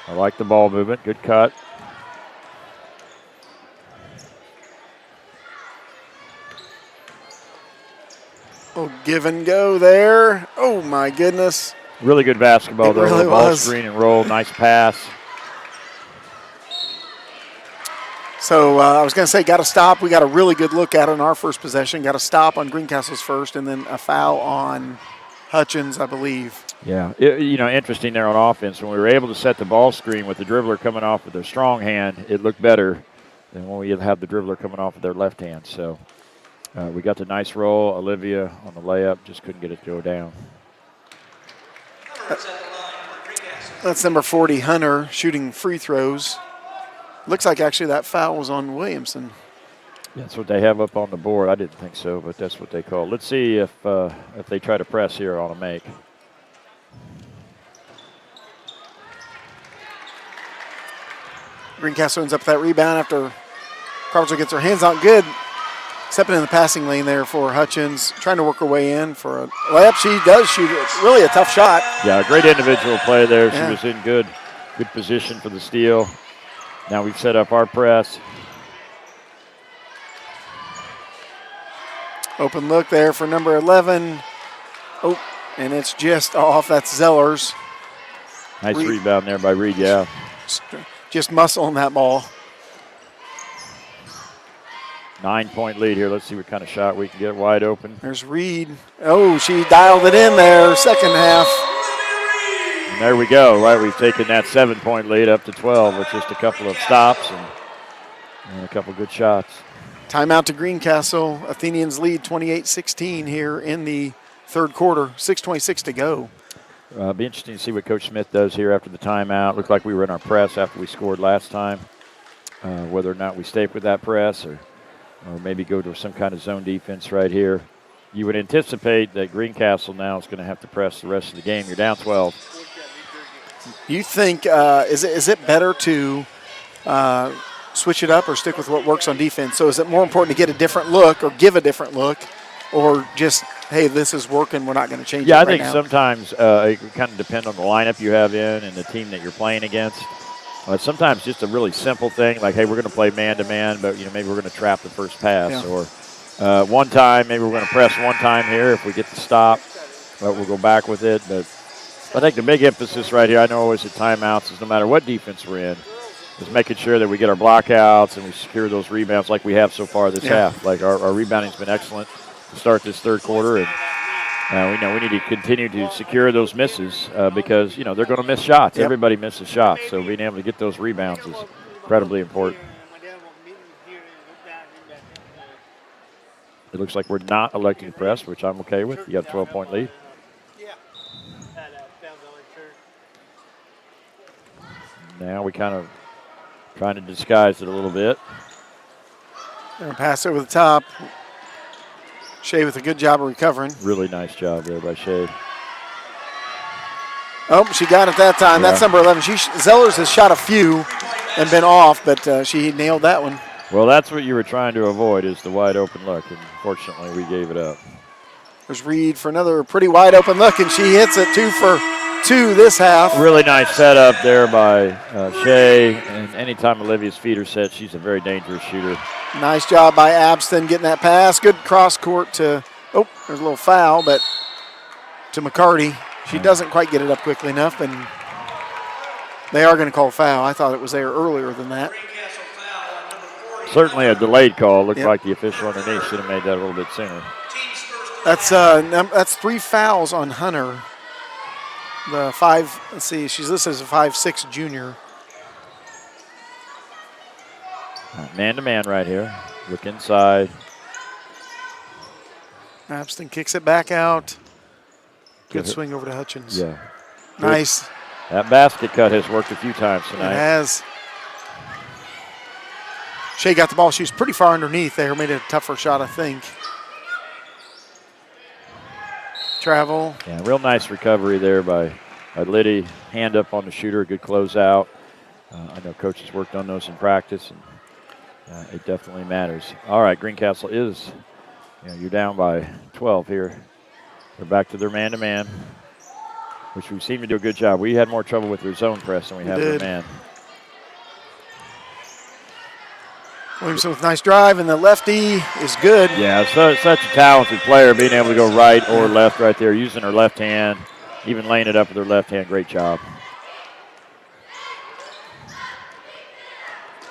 I like the ball movement. Good cut. Oh, give and go there. Oh, my goodness. Really good basketball, though. Really ball was. Screen and roll. Nice pass. So I was going to say, got to stop. We got a really good look at it on our first possession. Got to stop on Greencastle's first, and then a foul on Hutchins, I believe. Yeah, interesting there on offense. When we were able to set the ball screen with the dribbler coming off with their strong hand, it looked better than when we have the dribbler coming off with their left hand. So we got the nice roll. Olivia on the layup, just couldn't get it to go down. That's number 40, Hunter, shooting free throws. Looks like actually that foul was on Williamson. That's what they have up on the board. I didn't think so, but that's what they call it. Let's see if they try to press here on a make. Greencastle ends up with that rebound after Crawfordsville gets her hands on good. Stepping in the passing lane there for Hutchins, trying to work her way in for a layup. She does shoot really a tough shot. Yeah, great individual play there. Yeah. She was in good position for the steal. Now we've set up our press. Open look there for number 11. Oh, and it's just off. That's Zellers. Nice rebound there by Reed, yeah. Just muscling that ball. 9-point lead here. Let's see what kind of shot we can get wide open. There's Reed. Oh, she dialed it in there, second half. And there we go, right? We've taken that 7-point lead up to 12 with just a couple of stops and a couple good shots. Timeout to Greencastle. Athenians lead 28-16 here in the third quarter. 6:26 to go. Be interesting to see what Coach Smith does here after the timeout. Looked like we were in our press after we scored last time. Whether or not we stay with that press or maybe go to some kind of zone defense right here. You would anticipate that Greencastle now is going to have to press the rest of the game. You're down 12. You think, is it better to switch it up or stick with what works on defense? So is it more important to get a different look or give a different look, or just, hey, this is working, we're not going to change it right now? Yeah, I think sometimes it kind of depend on the lineup you have in and the team that you're playing against. Sometimes just a really simple thing like, hey, we're going to play man-to-man, but maybe we're going to trap the first pass. Yeah. Or one time, maybe we're going to press one time here. If we get the stop, we'll go back with it. But I think the big emphasis right here, I know always at timeouts, is no matter what defense we're in, is making sure that we get our blockouts and we secure those rebounds like we have so far this half. Like our rebounding's been excellent to start this third quarter, and we know we need to continue to secure those misses because, they're going to miss shots. Yep. Everybody misses shots, so being able to get those rebounds is incredibly important. It looks like we're not electing to press, which I'm okay with. You got a 12-point lead. Now we kind of trying to disguise it a little bit. They're going to pass over the top. Shea with a good job of recovering. Really nice job there by Shea. Oh, she got it that time. Yeah. That's number 11. Zellers has shot a few and been off, but she nailed that one. Well, that's what you were trying to avoid, is the wide open look, and fortunately we gave it up. There's Reed for another pretty wide open look, and she hits it 2 for 2 this half. Really nice setup there by Shea, and anytime Olivia's feet are set, she's a very dangerous shooter. Nice job by Abston getting that pass. Good cross court to Oh, there's a little foul, but to McCarty. She doesn't quite get it up quickly enough, and they are going to call foul. I thought it was there earlier than that. Certainly a delayed call. Looked like the official underneath should have made that a little bit sooner. That's 3 fouls on Hunter. The 5, let's see, she's listed as a 5'6" junior. Man-to-man right here. Look inside. Epstein kicks it back out. Good swing over to Hutchins. Yeah. Nice. That basket cut has worked a few times tonight. It has. Shea got the ball. She was pretty far underneath there. Made it a tougher shot, I think. Travel. Yeah, real nice recovery there by Liddy. Hand up on the shooter. Good closeout. I know Coach has worked on those in practice, and it definitely matters. All right, Greencastle is, you're down by 12 here. They're back to their man-to-man, which we seem to do a good job. We had more trouble with their zone press than we have their man. Williamson with a nice drive, and the lefty is good. Yeah, such a talented player, being able to go right or left right there, using her left hand, even laying it up with her left hand. Great job.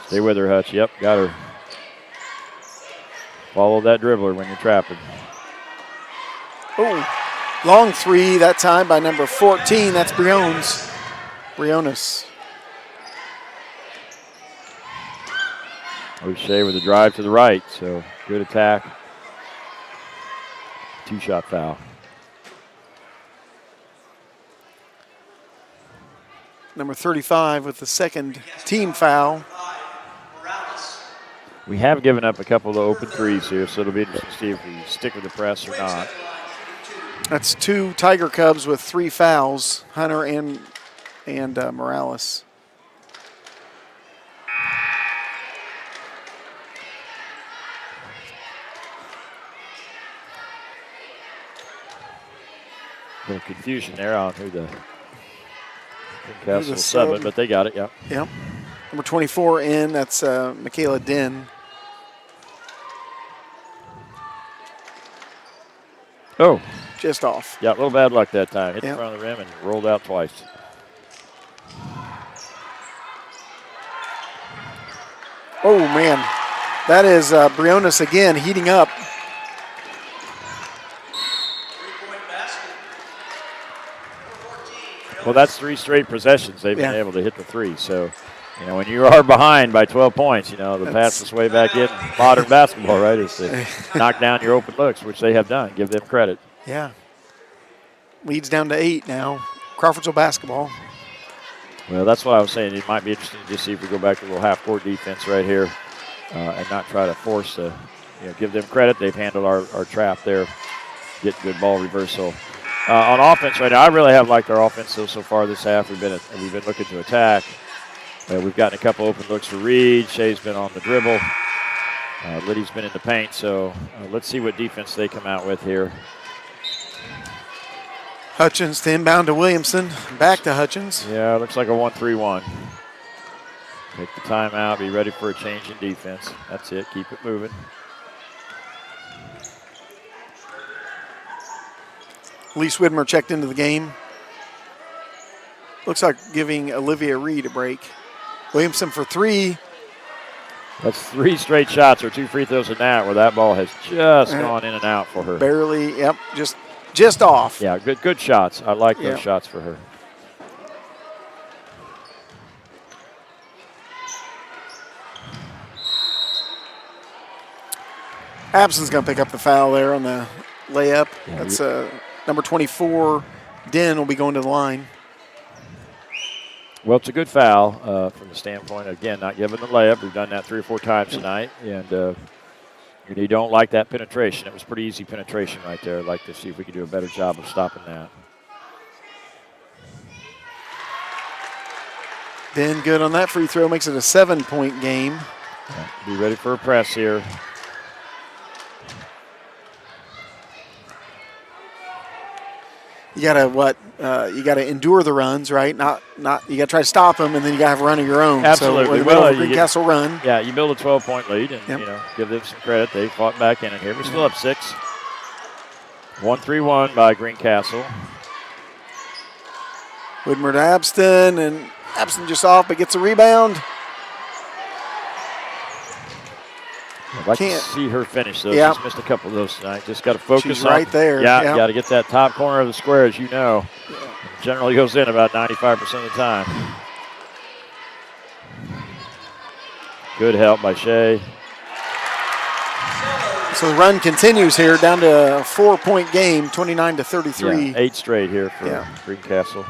Stay with her, Hutch. Yep, got her. Follow that dribbler when you're trapping. Oh, long 3 that time by number 14. That's Briones. Briones. O'Shea with a drive to the right, so good attack. 2-shot foul. Number 35 with the second team foul. We have given up a couple of open threes here, so it'll be interesting to see if we stick with the press or not. That's 2 Tiger Cubs with 3 fouls, Hunter and Morales. A little confusion there on who the Greencastle sub it, but they got it, yeah. Yep. Number 24 in, that's Michaela Den. Oh. Just off. Yeah, a little bad luck that time. Hit the front of the rim and rolled out twice. Oh, man. That is Briones again heating up. Well, that's 3 straight possessions they've been able to hit the 3. So, when you are behind by 12 points, the fastest way back in modern basketball, right, is to knock down your open looks, which they have done. Give them credit. Yeah. Leads down to 8 now. Crawfordsville basketball. Well, that's what I was saying. It might be interesting to see if we go back to a little half-court defense right here and not try to force give them credit. They've handled our trap there, getting good ball reversal. On offense right now, I really have liked our offense so far this half. We've been looking to attack. We've gotten a couple open looks for Reed. Shea's been on the dribble. Liddy's been in the paint. So let's see what defense they come out with here. Hutchins to inbound to Williamson. Back to Hutchins. Yeah, looks like a 1-3-1. Take the timeout. Be ready for a change in defense. That's it. Keep it moving. Elise Widmer checked into the game. Looks like giving Olivia Reed a break. Williamson for 3. That's 3 straight shots or 2 free throws in that where that ball has just gone in and out for her. Barely, yep, just off. Yeah, good shots. I like those shots for her. Abson's going to pick up the foul there on the layup. Yeah, that's number 24, Den, will be going to the line. Well, it's a good foul from the standpoint, again, not giving the layup. We've done that 3 or 4 times tonight, and you don't like that penetration. It was pretty easy penetration right there. I'd like to see if we can do a better job of stopping that. Den good on that free throw, makes it a 7-point game. Yeah, be ready for a press here. You gotta endure the runs, right? Not you gotta try to stop them, and then you gotta have a run of your own. Absolutely. So well, Greencastle run. Yeah, you build a 12-point lead, and give them some credit. They fought back in it here. We're still up 6. 1-3-1 by Greencastle. Widmer to Epstein, and Epstein just off, but gets a rebound. I'd like to see her finish those. Yep. She's missed a couple of those tonight. Just got to focus She's on. right there. Yeah, yep. got to get that top corner of the square, as you know. Yeah. Generally goes in about 95% of the time. Good help by Shea. So the run continues here, down to a 4-point game, 29-33. Yeah, 8 straight here for Greencastle.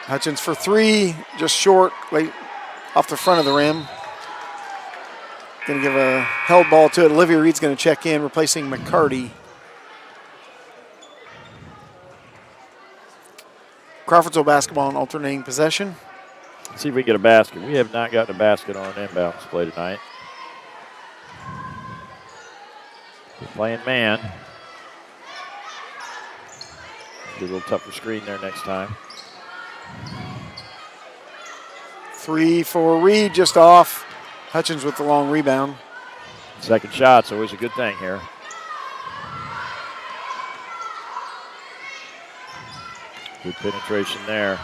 Hutchins for 3, just short, late off the front of the rim. Going to give a held ball to it. Olivia Reed's going to check in, replacing McCarty. Crawfordsville basketball in alternating possession. Let's see if we can get a basket. We have not gotten a basket on an inbounds play tonight. We're playing man. Get a little tougher screen there next time. 3 for Reed, just off. Hutchins with the long rebound. Second shot's always a good thing here. Good penetration there.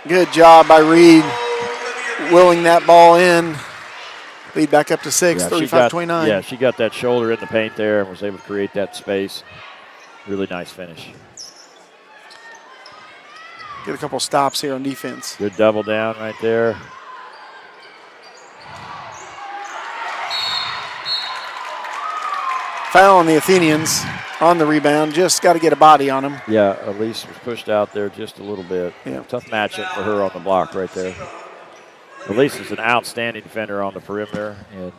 Good job by Reed, willing that ball in. Lead back up to 6, 35-29. Yeah, she got that shoulder in the paint there and was able to create that space. Really nice finish. Get a couple stops here on defense. Good double down right there. Foul on the Athenians on the rebound. Just got to get a body on him. Yeah, Elise was pushed out there just a little bit. Yeah. Tough matchup for her on the block right there. Elise is an outstanding defender on the perimeter, and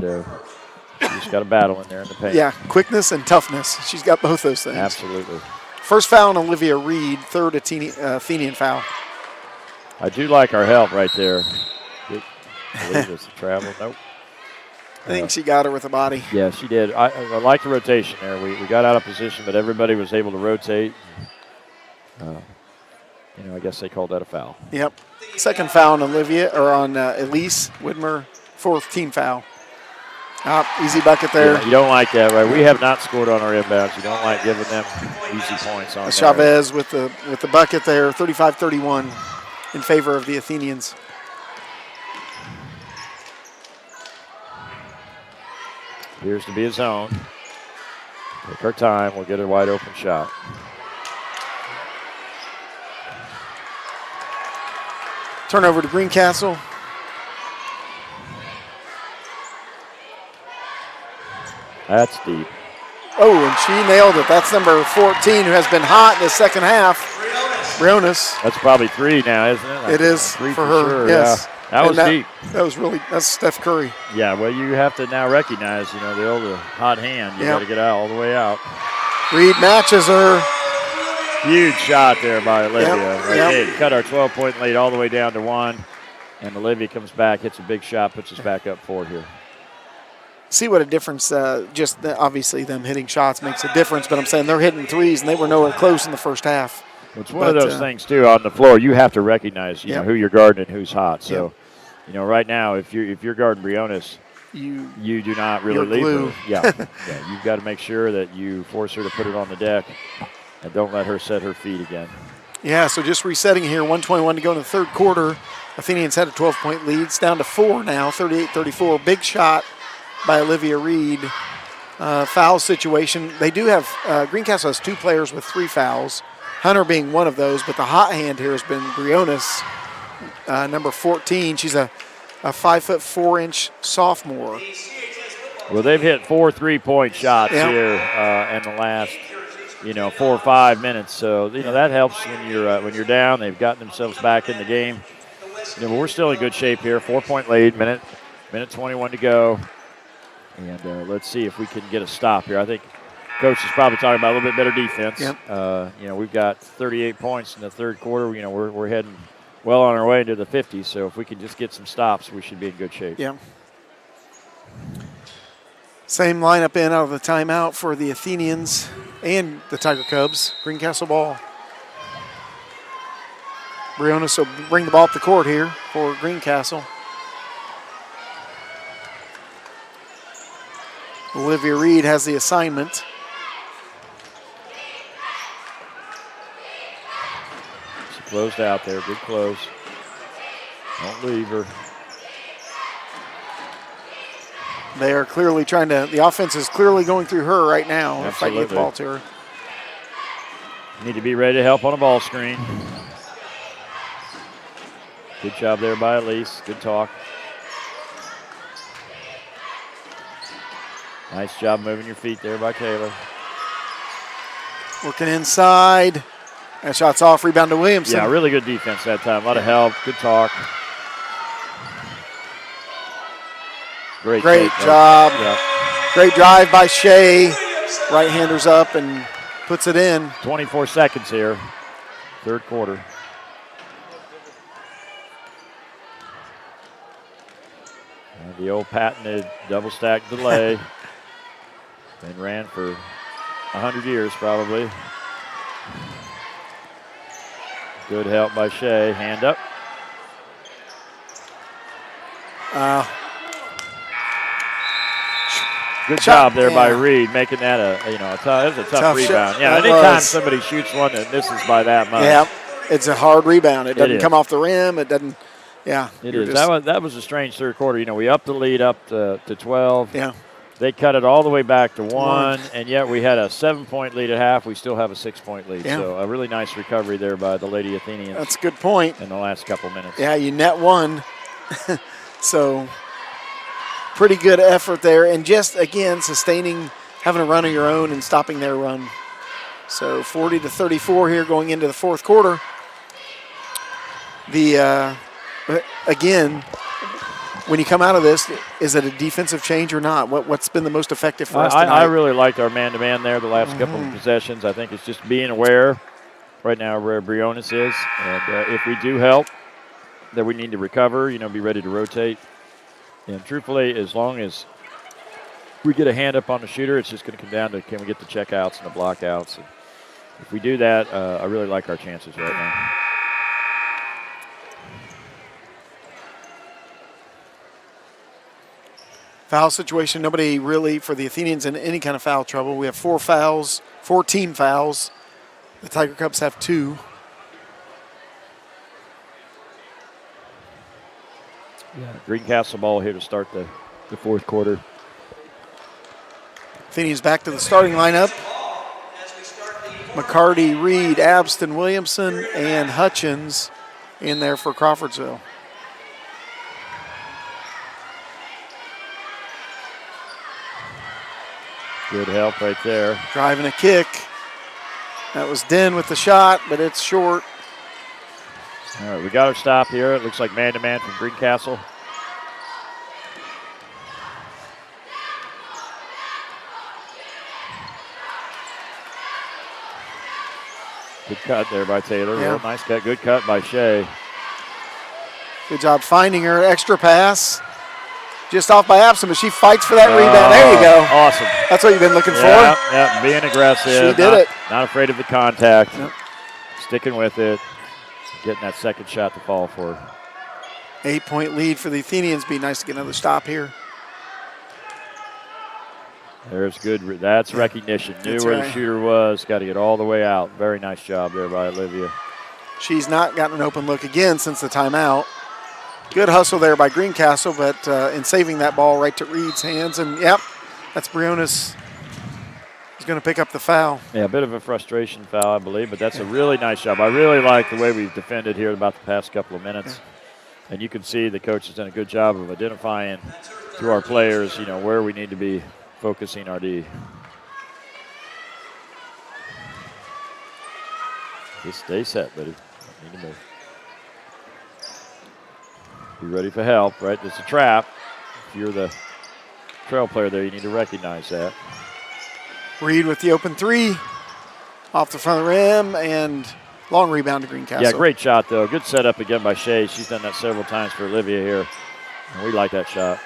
she just got a battle in there in the paint. Yeah, quickness and toughness. She's got both those things. Absolutely. First foul on Olivia Reed, third Athenian foul. I do like our help right there. I believe it's a travel. Nope. I think she got her with a body. Yeah, she did. I like the rotation there. We got out of position, but everybody was able to rotate. I guess they called that a foul. Yep. Second foul on Elise Widmer, fourth team foul. Easy bucket there. Yeah, you don't like that, right? We have not scored on our inbounds. You don't like giving them easy points on Chavez with the bucket there, 35-31 in favor of the Athenians. Appears to be a zone. Take our time. We'll get a wide open shot. Turnover to Greencastle. That's deep. Oh, and she nailed it. That's number 14, who has been hot in the second half. Briones. That's probably 3 now, isn't it? It is for her, sure. yes. Yeah. That was deep. That's Steph Curry. Yeah, well, you have to now recognize, the old hot hand. You got to get out all the way out. Reed matches her. Huge shot there by Olivia. Yep. Cut our 12-point lead all the way down to 1. And Olivia comes back, hits a big shot, puts us back up 4 here. See what a difference, obviously them hitting shots makes a difference, but I'm saying they're hitting threes, and they were nowhere close in the first half. It's one of those things, too, on the floor. You have to recognize, know, who you're guarding and who's hot. So, right now, if you're guarding Briones, you do not really leave her. Yeah, you've got to make sure that you force her to put it on the deck and don't let her set her feet again. Yeah, so just resetting here, 1:21 to go in the third quarter. Athenians had a 12-point lead. It's down to 4 now, 38-34. Big shot by Olivia Reed. Foul situation. They do have, Greencastle has 2 players with 3 fouls, Hunter being one of those, but the hot hand here has been Briones, number 14. She's a 5'4" sophomore. Well, they've hit 4 3-point shots here in the last, 4 or 5 minutes. So, that helps when you're down. They've gotten themselves back in the game. But we're still in good shape here. 4-point lead, minute 21 to go. And let's see if we can get a stop here. I think Coach is probably talking about a little bit better defense. Yep. We've got 38 points in the third quarter. We're heading well on our way into the 50s. So if we can just get some stops, we should be in good shape. Yeah. Same lineup in out of the timeout for the Athenians and the Tiger Cubs. Greencastle ball. Briones will bring the ball up the court here for Greencastle. Olivia Reed has the assignment. closed out there. Good close. Don't leave her. They are clearly trying to, the offense is clearly going through her right now. If I can get the ball to her. Need to be ready to help on a ball screen. Good job there by Elise. Good talk. Nice job moving your feet there by Taylor. Working inside. That shot's off. Rebound to Williamson. Yeah, really good defense that time. A lot of help. Good talk. Great job. Yeah. Great drive by Shea. Right-handers up and puts it in. 24 seconds here. Third quarter. And the old patented double stack delay. Been ran for 100 years probably. Good help by Shea. Hand up. Good job there by Reed, making that it was a tough rebound. Shot. Yeah, anytime somebody shoots one that misses by that much. Yeah, it's a hard rebound. It doesn't come off the rim. It doesn't. Yeah, it is. That was a strange third quarter. We upped the lead up to 12. Yeah. They cut it all the way back to 1, and yet we had a 7-point lead at half. We still have a 6-point lead. Yeah. So a really nice recovery there by the Lady Athenians. That's a good point. In the last couple minutes. Yeah, you net 1. So pretty good effort there. And just, again, sustaining, having a run of your own and stopping their run. So 40-34 here going into the fourth quarter. Again, when you come out of this, is it a defensive change or not? What's been the most effective for us tonight? I really liked our man-to-man there the last couple of possessions. I think it's just being aware right now where Briones is. And if we do help, that we need to recover, be ready to rotate. And truthfully, as long as we get a hand up on the shooter, it's just going to come down to can we get the checkouts and the blockouts. And if we do that, I really like our chances right now. Foul situation, nobody really for the Athenians in any kind of foul trouble. We have 4 fouls, 4 team fouls. The Tiger Cubs have 2. Yeah, Greencastle ball here to start the fourth quarter. Athenians back to the starting lineup. McCarty, Reed, Abston, Williamson, and Hutchins in there for Crawfordsville. Good help right there. Driving a kick. That was Den with the shot, but it's short. All right, we got our stop here. It looks like man-to-man from Greencastle. Good cut there by Taylor. Yeah. Real nice cut. Good cut by Shea. Good job finding her. Extra pass. Just off by Abston, but she fights for that rebound. There you go. Awesome. That's what you've been looking for. Yeah, being aggressive. She did it. Not afraid of the contact. Yep. Sticking with it. Getting that second shot to fall for her. 8-point lead for the Athenians. Be nice to get another stop here. There's good. That's recognition. Knew where the shooter was. Got to get all the way out. Very nice job there by Olivia. She's not gotten an open look again since the timeout. Good hustle there by Greencastle, but in saving that ball right to Reed's hands. And, yep, that's Briones. He's going to pick up the foul. Yeah, a bit of a frustration foul, I believe, but that's a really nice job. I really like the way we've defended here about the past couple of minutes. Yeah. And you can see the coach has done a good job of identifying through our players, where we need to be focusing our D. Just stay set, buddy. Need to move. Be ready for help, right? It's a trap. If you're the trail player there, you need to recognize that. Reed with the open 3. Off the front of the rim, and long rebound to Greencastle. Yeah, great shot, though. Good setup again by Shea. She's done that several times for Olivia here. And we like that shot.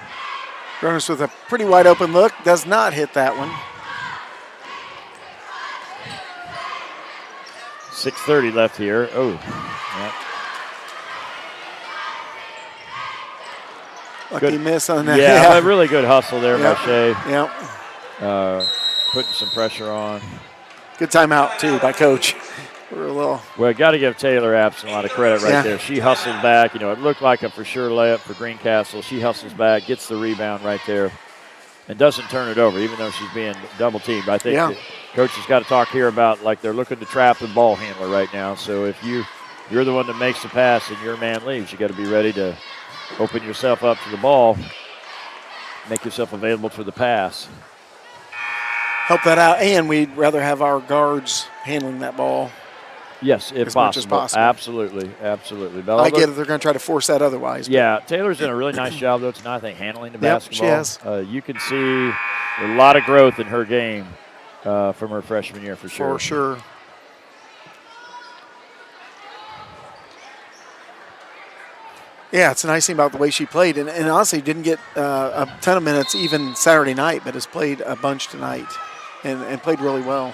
Briones with a pretty wide open look. Does not hit that one. 6:30 left here. Oh, yeah. Lucky miss on that. Yeah, but really good hustle there by Shea. Yep. Putting some pressure on. Good timeout, too, by Coach. We're a little. Well, got to give Taylor Epstein a lot of credit right there. She hustles back. It looked like a for sure layup for Greencastle. She hustles back, gets the rebound right there, and doesn't turn it over, even though she's being double teamed. I think the coach has got to talk here about like they're looking to trap the ball handler right now. So if you're the one that makes the pass and your man leaves, you got to be ready to open yourself up to the ball, make yourself available for the pass. Help that out, and we'd rather have our guards handling that ball. Yes, if as possible. much as possible. Absolutely. I get it. They're going to try to force that otherwise. Yeah, Taylor's done a really nice job, though, tonight, I think, handling the basketball. She has. You can see a lot of growth in her game from her freshman year, for sure. For sure. Yeah, it's a nice thing about the way she played. And honestly, didn't get a ton of minutes even Saturday night, but has played a bunch tonight and played really well.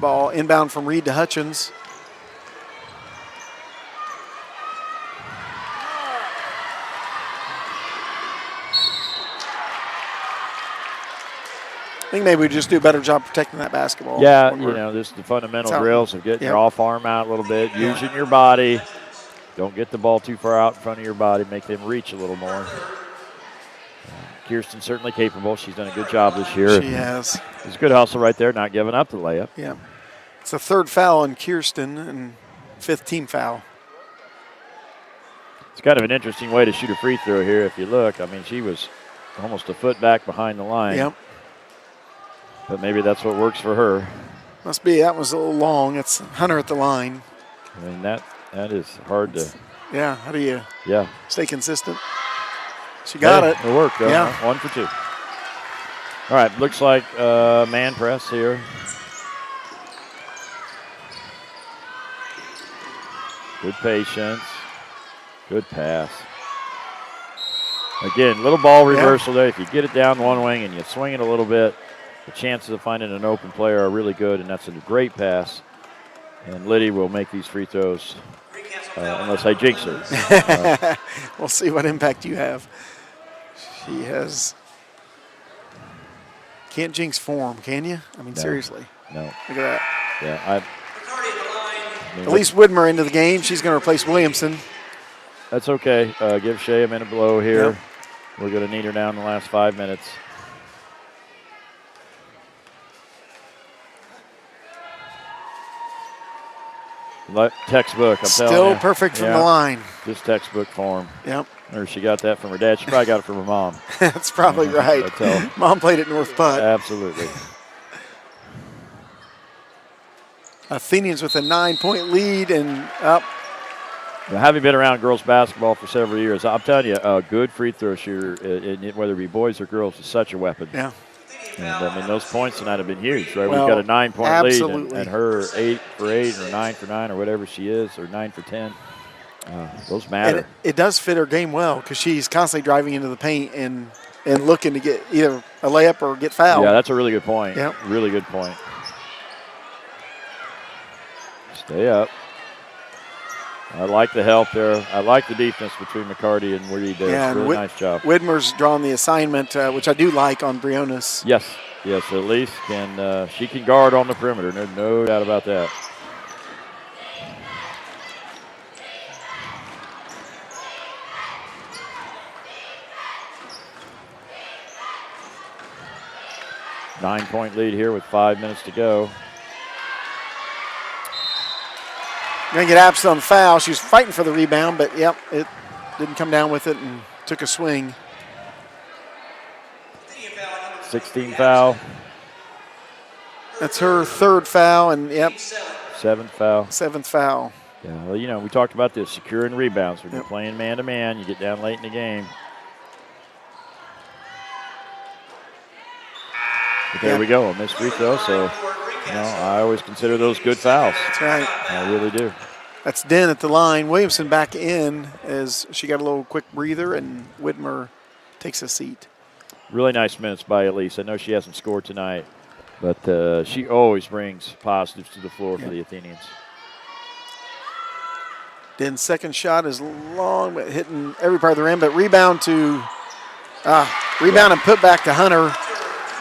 Ball inbound from Reed to Hutchins. I think maybe we just do a better job protecting that basketball. Yeah, this is the fundamental drills of getting your off arm out a little bit, using your body. Don't get the ball too far out in front of your body. Make them reach a little more. Kirsten's certainly capable. She's done a good job this year. She has. It's a good hustle right there, not giving up the layup. Yeah. It's a third foul on Kirsten and fifth team foul. It's kind of an interesting way to shoot a free throw here if you look. I mean, she was almost a foot back behind the line. Yep. But maybe that's what works for her. Must be. That was a little long. It's Hunter at the line. I mean, that is hard to. Yeah. How do you stay consistent? She got it. It worked, though. Yeah. 1 for 2. All right. Looks like man press here. Good patience. Good pass. Again, little ball reversal there. If you get it down one wing and you swing it a little bit, the chances of finding an open player are really good, and that's a great pass. And Liddy will make these free throws unless I jinx her. We'll see what impact you have. She has. Can't jinx form, can you? I mean, seriously. No. Look at that. Yeah, Elise Widmer into the game. She's going to replace Williamson. That's okay. Give Shea a minute below here. Yep. We're going to need her down in the last 5 minutes. Textbook, I'm telling you. Still perfect from the line. Just textbook form. Yep. Or she got that from her dad. She probably got it from her mom. That's probably right. Mom played at North Putt. Absolutely. Athenians with a 9-point lead and up. Now, having been around girls basketball for several years, I'm telling you, a good free throw shooter, whether it be boys or girls, is such a weapon. Yeah. And, I mean, those points tonight have been huge, right? Well, we've got a 9-point absolutely. lead, and her 8 for 8 or 9 for 9 or whatever she is, or 9 for 10. Those matter. And it does fit her game well because she's constantly driving into the paint and looking to get either a layup or get fouled. Yeah, that's a really good point. Yep. Really good point. Stay up. I like the help there. I like the defense between McCarty and Reed there. Yeah, really nice job. Widmer's drawn the assignment, which I do like on Briones. Yes. Elise can she can guard on the perimeter. No doubt about that. Nine-point lead here with 5 minutes to go. Going to get Apps on foul. She was fighting for the rebound, but, it didn't come down with it and took a swing. 16 foul. That's her third foul, and, Seventh foul. Seventh foul. Yeah, well, we talked about this, securing rebounds. When you're playing man-to-man, you get down late in the game. But there we go, a missed free throw, so I always consider those good fouls. That's right. I really do. That's Den at the line. Williamson back in as she got a little quick breather, and Widmer takes a seat. Really nice minutes by Elise. I know she hasn't scored tonight, but she always brings positives to the floor for the Athenians. Den's second shot is long, but hitting every part of the rim, but rebound and put back to Hunter.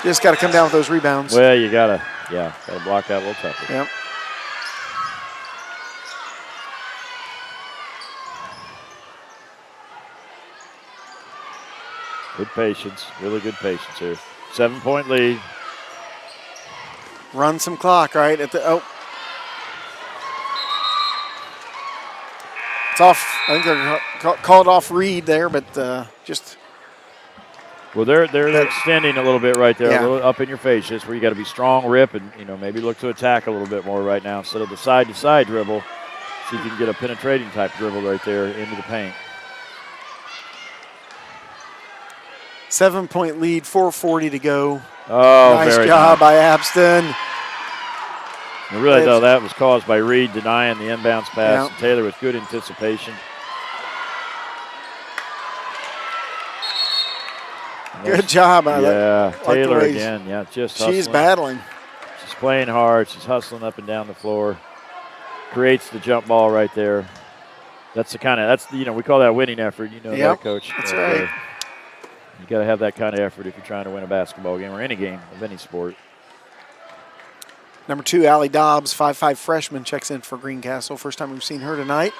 Just got to come down with those rebounds. Well, you got to Yeah, got to block out a little tougher. Yep. Good patience, really good patience here. 7-point lead. Run some clock, right? It's off. I think they're called off Reed there, but just. Well, they're extending a little bit right there, Yeah. a little up in your face. Just where you got to be strong, rip, and maybe look to attack a little bit more right now instead of the side-to-side dribble. See if you can get a penetrating type dribble right there into the paint. 7-point lead, 4:40 to go. Oh, nice very job nice. by Abston. Really, though, that was caused by Reed denying the inbounds pass. Yeah. And Taylor with good anticipation. Good job. Taylor again. Yeah, just hustling. She's battling. She's playing hard. She's hustling up and down the floor. Creates the jump ball right there. That's we call that winning effort. That, Coach. That's right. You got to have that kind of effort if you're trying to win a basketball game or any game of any sport. Number 2, Allie Dobbs, 5'5" freshman, checks in for Greencastle. First time we've seen her tonight.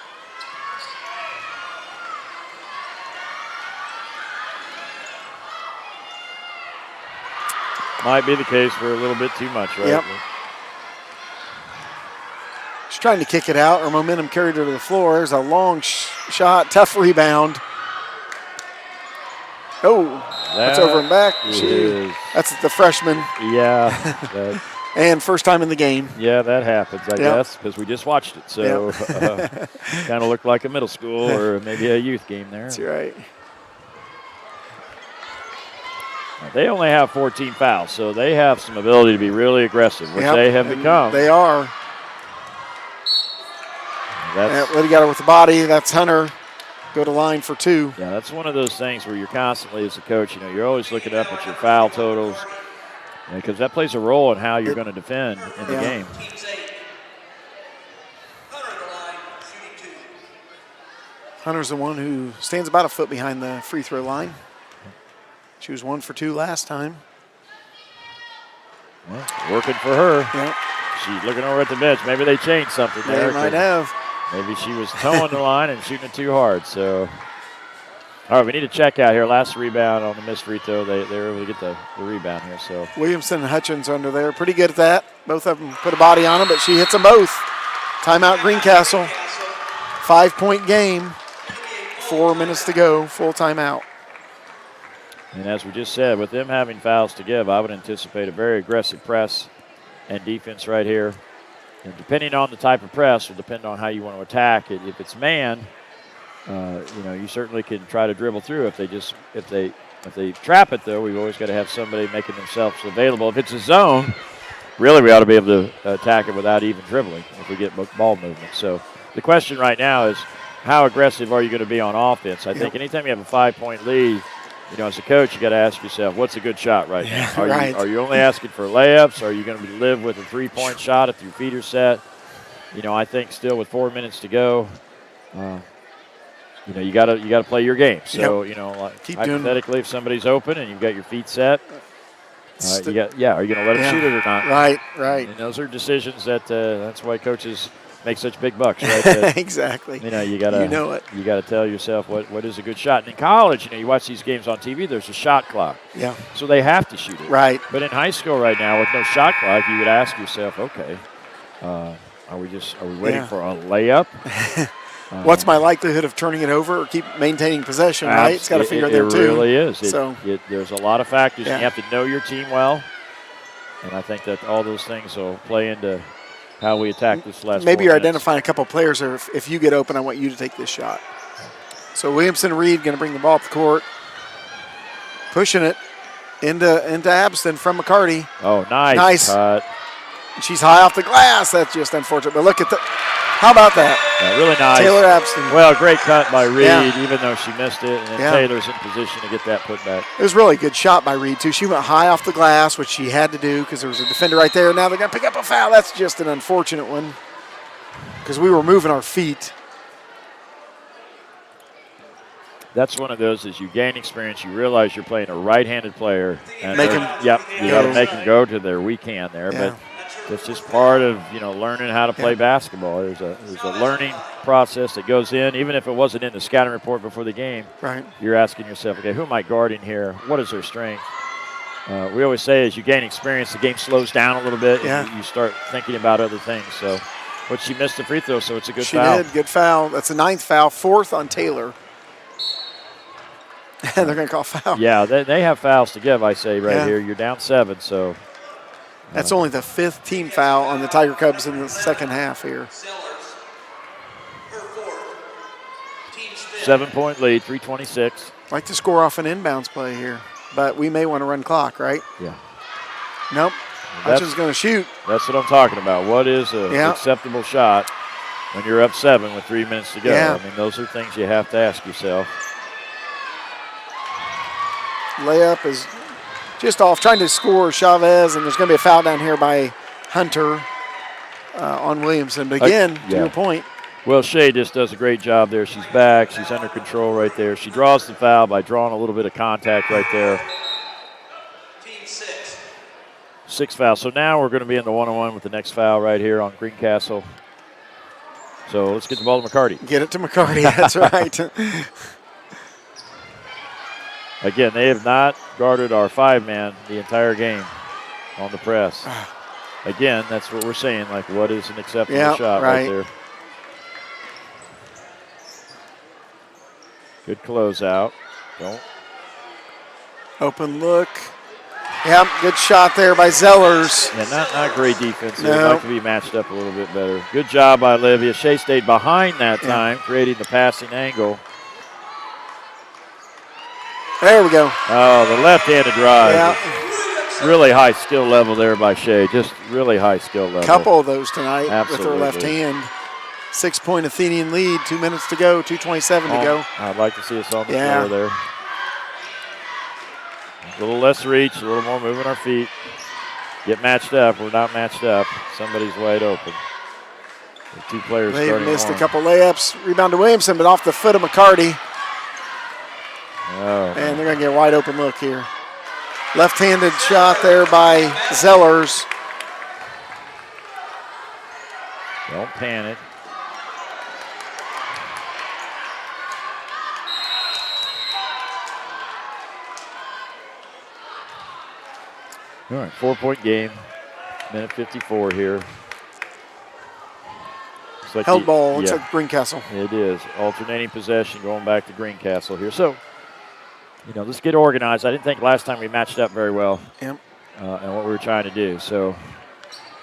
Might be the case for a little bit too much, right? Yep. She's trying to kick it out. Her momentum carried her to the floor. There's a long shot, tough rebound. Oh, that's over and back. That's the freshman. Yeah. And first time in the game. Yeah, that happens, I guess, because we just watched it. So kind of looked like a middle school or maybe a youth game there. That's right. They only have 14 fouls, so they have some ability to be really aggressive, which they have become. They are. Liddy got her with the body. That's Hunter. Go to line for 2. Yeah, that's one of those things where you're constantly, as a coach, you're always looking up at your foul totals because that plays a role in how you're going to defend in the game. Hunter's the one who stands about a foot behind the free throw line. She was 1 for 2 last time. Well, working for her. Yep. She's looking over at the bench. Maybe they changed something there. They might have. Maybe she was towing the line and shooting it too hard. So, all right, we need a check out here. Last rebound on the missed free throw. They were able to get the rebound here. So Williamson and Hutchins under there. Pretty good at that. Both of them put a body on them, but she hits them both. Timeout Greencastle. 5-point game. 4 minutes to go. Full timeout. And as we just said, with them having fouls to give, I would anticipate a very aggressive press and defense right here. And depending on the type of press will depend on how you want to attack it. If it's man, you certainly can try to dribble through. If they trap it, though, we've always got to have somebody making themselves available. If it's a zone, really we ought to be able to attack it without even dribbling if we get ball movement. So the question right now is how aggressive are you going to be on offense? I think anytime you have a 5-point lead, as a coach, you got to ask yourself, what's a good shot right now? Are you only asking for layups? Are you going to live with a 3-point shot if your feet are set? I think still with 4 minutes to go, you got to play your game. So hypothetically, if somebody's open and you've got your feet set, are you going to let them shoot it or not? Right. And those are decisions that's why coaches make such big bucks, right? Exactly. You gotta tell yourself what is a good shot. And in college, you watch these games on TV. There's a shot clock. Yeah. So they have to shoot it. Right. But in high school right now, with no shot clock, you would ask yourself, okay, are we waiting for a layup? What's my likelihood of turning it over or keep maintaining possession? Right. It's got to figure there too. It really is. There's a lot of factors. Yeah. You have to know your team well, and I think that all those things will play into how we attack this last. Maybe you're 4 minutes. identifying a couple players, or if you get open, I want you to take this shot. So Williamson Reed going to bring the ball up the court, pushing it into Abston from McCarty. Oh, nice cut. She's high off the glass. That's just unfortunate. But look at how about that? Yeah, really nice. Taylor Abston. Well, great cut by Reed, even though she missed it, and then Taylor's in position to get that put back. It was really a good shot by Reed, too. She went high off the glass, which she had to do because there was a defender right there. Now they're going to pick up a foul. That's just an unfortunate one because we were moving our feet. That's one of those, as you gain experience, you realize you're playing a right-handed player. And make him you got to make them go to their weak hand there. Yeah. But That's just part of, learning how to play basketball. There's a learning process that goes in, even if it wasn't in the scouting report before the game. Right. You're asking yourself, okay, who am I guarding here? What is their strength? We always say as you gain experience, the game slows down a little bit, and you start thinking about other things. So, but she missed the free throw, so it's a good foul. She did. Good foul. That's a 9th foul, 4th on Taylor. And they're going to call foul. Yeah, they have fouls to give, I say, right here. You're down 7, so. That's only the 5th team foul on the Tiger Cubs in the second half here. 7-point lead, 3:26. Like to score off an inbounds play here, but we may want to run clock, right? Yeah. Nope. Hutchins going to shoot. That's what I'm talking about. What is an acceptable shot when you're up 7 with 3 minutes to go? Yeah. I mean, those are things you have to ask yourself. Layup is just off, trying to score Chavez, and there's going to be a foul down here by Hunter on Williamson. But again, to your point. Well, Shea just does a great job there. She's back. She's under control right there. She draws the foul by drawing a little bit of contact right there. 6 fouls. So now we're going to be in the 1-on-1 with the next foul right here on Greencastle. So let's get the ball to McCarty. Get it to McCarty. That's right. Again, they have not guarded our 5-man the entire game on the press. Again, that's what we're saying. Like, what is an acceptable shot right there? Good closeout. Don't. Open look. Yep, good shot there by Zellers. Yeah, not great defense. They'd like to be matched up a little bit better. Good job by Olivia. Shea stayed behind that time, creating the passing angle. There we go. Oh, the left-handed drive. Yeah. Really high skill level there by Shea. Just really high skill level. Couple of those tonight with her Absolutely. left hand. 6-point Athenian lead, 2 minutes to go, 2:27 to go. I'd like to see us on the floor there. A little less reach, a little more moving our feet. Get matched up. We're not matched up. Somebody's wide open. The 2 players They've starting missed one. a couple layups. Rebound to Williamson, but off the foot of McCarty. Oh. And they're going to get a wide open look here. Left-handed shot there by Zellers. Don't panic. All right, 4-point game. Minute 54 here. Like Held ball. Looks like Greencastle. It is. Alternating possession going back to Greencastle here. So, let's get organized. I didn't think last time we matched up very well and what we were trying to do. So,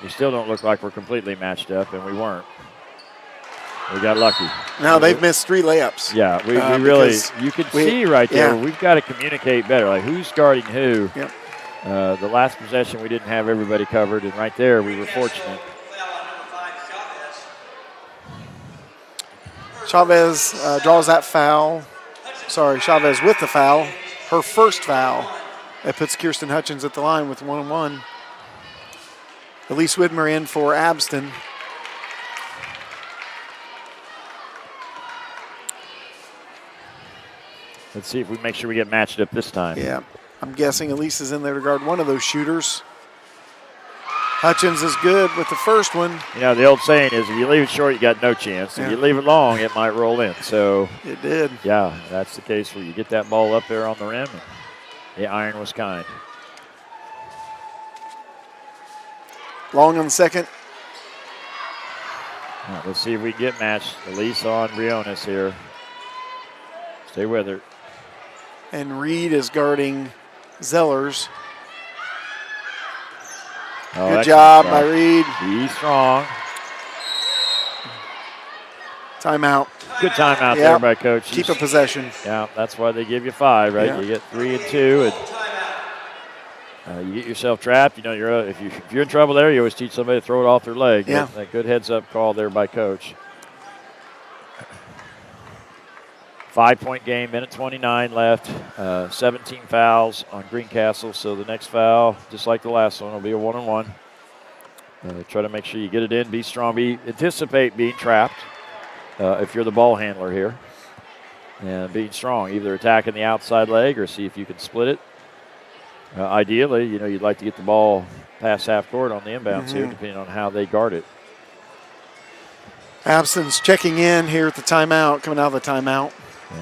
we still don't look like we're completely matched up, and we weren't. We got lucky. Now they've missed 3 layups. Yeah, we really, you can see right there, we've got to communicate better. Like, who's guarding who? Yep. The last possession, we didn't have everybody covered, and right there, we were fortunate. Chavez draws that foul. Sorry, Chavez with the foul. Her first foul. That puts Kirsten Hutchins at the line with 1-on-1. Elise Widmer in for Abston. Let's see if we make sure we get matched up this time. Yeah, I'm guessing Elise is in there to guard one of those shooters. Hutchins is good with the first one. The old saying is if you leave it short, you got no chance. If you leave it long, it might roll in. So it did. Yeah, that's the case where you get that ball up there on the rim. And the iron was kind. Long on the second. All right, let's see if we can get matched. Elise on Briones here. Stay with her. And Reed is guarding Zellers. Oh, good job by Reed. He's strong. Timeout. Good timeout there by Coach. Keep a possession. Yeah, that's why they give you 5, right? You get 3 and 2, and you get yourself trapped. If you're in trouble there, you always teach somebody to throw it off their leg. Yeah. That good heads-up call there by Coach. 5-point game, minute 29 left. 17 fouls on Greencastle. So the next foul, just like the last one, will be a 1-on-1. Try to make sure you get it in. Be strong. Anticipate being trapped if you're the ball handler here. And being strong, either attacking the outside leg or see if you can split it. Ideally, you'd like to get the ball past half court on the inbounds here, depending on how they guard it. Abson's checking in here at the timeout, coming out of the timeout.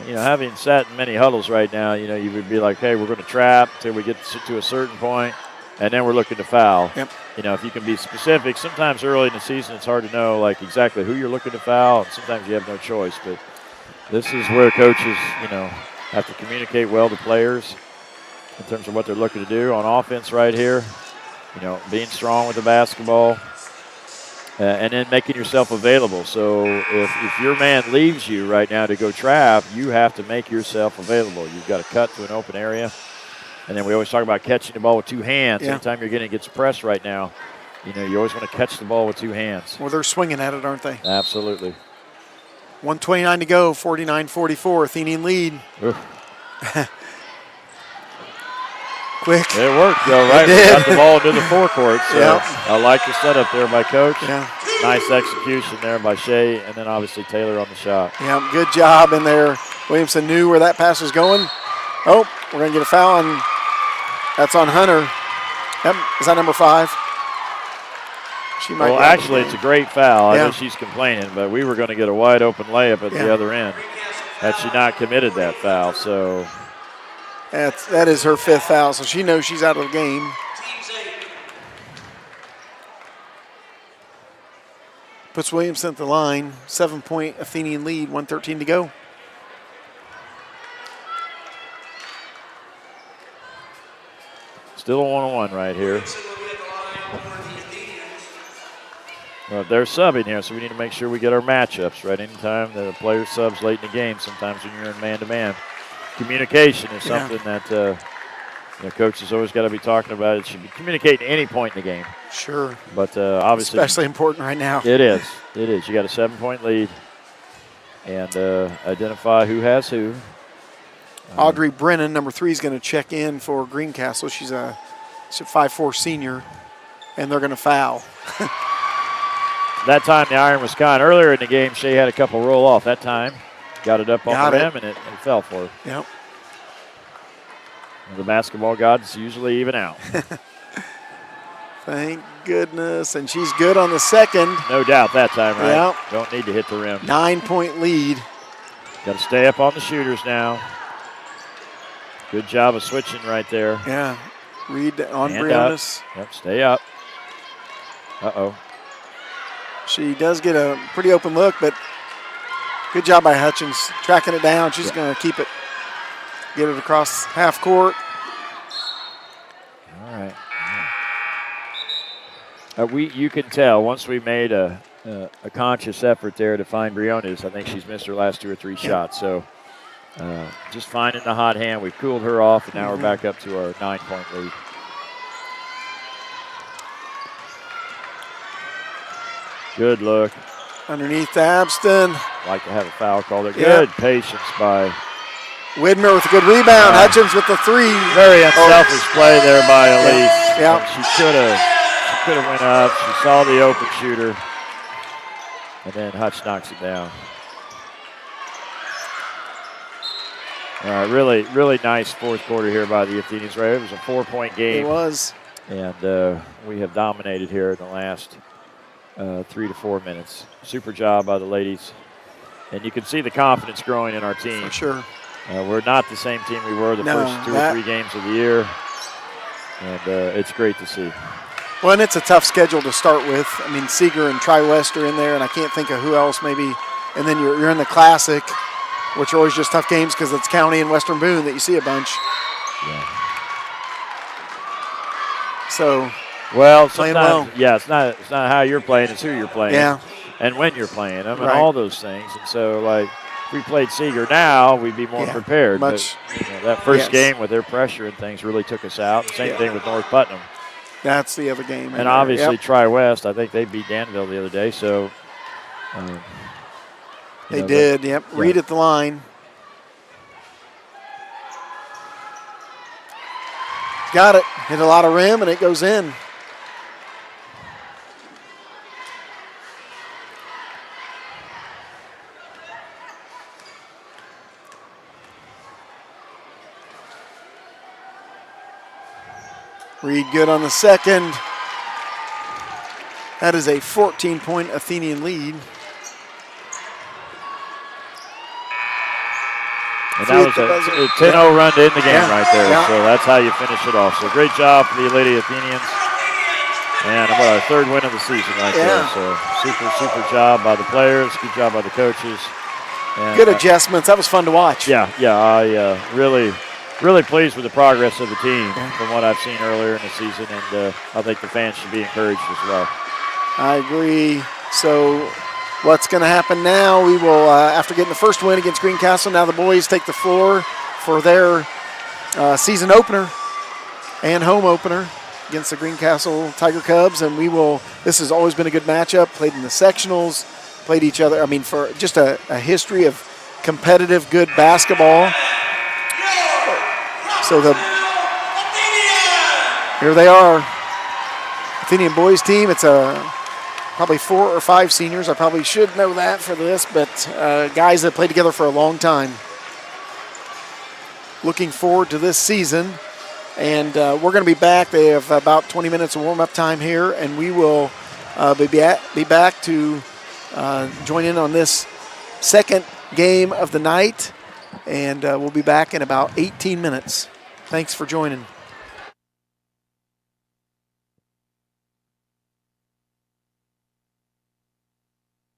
Having sat in many huddles right now, you would be like, hey, we're going to trap till we get to a certain point, and then we're looking to foul. Yep. If you can be specific, sometimes early in the season it's hard to know like exactly who you're looking to foul, and sometimes you have no choice. But this is where coaches, have to communicate well to players in terms of what they're looking to do on offense right here. Being strong with the basketball. And then making yourself available. So if your man leaves you right now to go trap, you have to make yourself available. You've got to cut to an open area. And then we always talk about catching the ball with two hands. Yeah. Anytime you're getting against press right now, you always want to catch the ball with two hands. Well, they're swinging at it, aren't they? Absolutely. 1:29 to go, 49-44, Athenian lead. Quick. It worked, though, right? We got the ball into the forecourt. So yep. I like the setup there by Coach. Yeah. Nice execution there by Shea, and then obviously Taylor on the shot. Yeah, good job in there. Williamson knew where that pass was going. Oh, we're going to get a foul, and that's on Hunter. Yep. Is that number 5? She might. Well, actually, it's a great foul. Yeah. I know she's complaining, but we were going to get a wide open layup at the other end had she not committed that foul. So that is her 5th foul, so she knows she's out of the game. Puts Williamson at the line. 7-point Athenian lead, 1:13 to go. Still a 1-on-1 right here. Well, they're subbing here, so we need to make sure we get our matchups right. Anytime the player subs late in the game, sometimes when you're in man-to-man, communication is something that coach has always got to be talking about. It should be communicating at any point in the game. Sure. But obviously, especially important right now. It is. It is. You got a 7-point lead, and identify who has who. Audrey Brennan, number 3, is going to check in for Greencastle. She's a 5'4" senior, and they're going to foul. That time the iron was kind. Earlier in the game, Shea had a couple roll off. That time, got it up on the rim, and it fell for her. Yep. The basketball gods usually even out. Thank goodness. And she's good on the second. No doubt that time, right? Yep. Don't need to hit the rim. 9-point lead. Got to stay up on the shooters now. Good job of switching right there. Yeah. Read on Briones. Yep, stay up. Uh-oh. She does get a pretty open look, but good job by Hutchins tracking it down. She's going to keep it, get it across half court. All right. You can tell once we made a conscious effort there to find Briones. I think she's missed her last 2 or 3 shots. So just finding the hot hand. We've cooled her off, and now we're back up to our 9-point lead. Good look. Underneath Abston. Like to have a foul called there. Yep. Good patience by Widmer with a good rebound. Hutchins with the 3. Very unselfish play there by Elise. Yeah. She could have went up. She saw the open shooter. And then Hutch knocks it down. All right, really, really nice fourth quarter here by the Athenians. Right, it was a 4-point game. It was. And we have dominated here in the last 3 to 4 minutes. Super job by the ladies. And you can see the confidence growing in our team. For sure. We're not the same team we were the first 2 or 3 games of the year. And it's great to see. Well, and it's a tough schedule to start with. I mean, Seeger and Tri-West are in there, and I can't think of who else maybe. And then you're in the Classic, which are always just tough games because it's County and Western Boone that you see a bunch. Yeah. So, well, playing sometimes, well. it's not how you're playing, it's who you're playing. Yeah. And when you're playing them, Right. and all those things. And so, like, if we played Seeger now, we'd be more prepared. Much. But, that first game with their pressure and things really took us out. Same thing with North Putnam. That's the other game. And obviously, Tri-West, I think they beat Danville the other day. So, they did, yep. Reed at the line. Got it. Hit a lot of rim, and it goes in. Reed good on the second. That is a 14-point Athenian lead. And that was a 10-0 run to end the game right there. Yeah. So that's how you finish it off. So great job for the Lady Athenians. And about our third win of the season right there. So super job by the players. Good job by the coaches. And good adjustments. That was fun to watch. Yeah. I really pleased with the progress of the team from what I've seen earlier in the season. And I think the fans should be encouraged as well. I agree. So what's going to happen now, we will, after getting the first win against Greencastle, now the boys take the floor for their season opener and home opener against the Greencastle Tiger Cubs. And this has always been a good matchup, played in the sectionals, played each other, for just a history of competitive, good basketball. So here they are, Athenian boys team. It's probably 4 or 5 seniors. I probably should know that for this, but guys that played together for a long time. Looking forward to this season, and we're going to be back. They have about 20 minutes of warm-up time here, and we will be back to join in on this second game of the night, and we'll be back in about 18 minutes. Thanks for joining.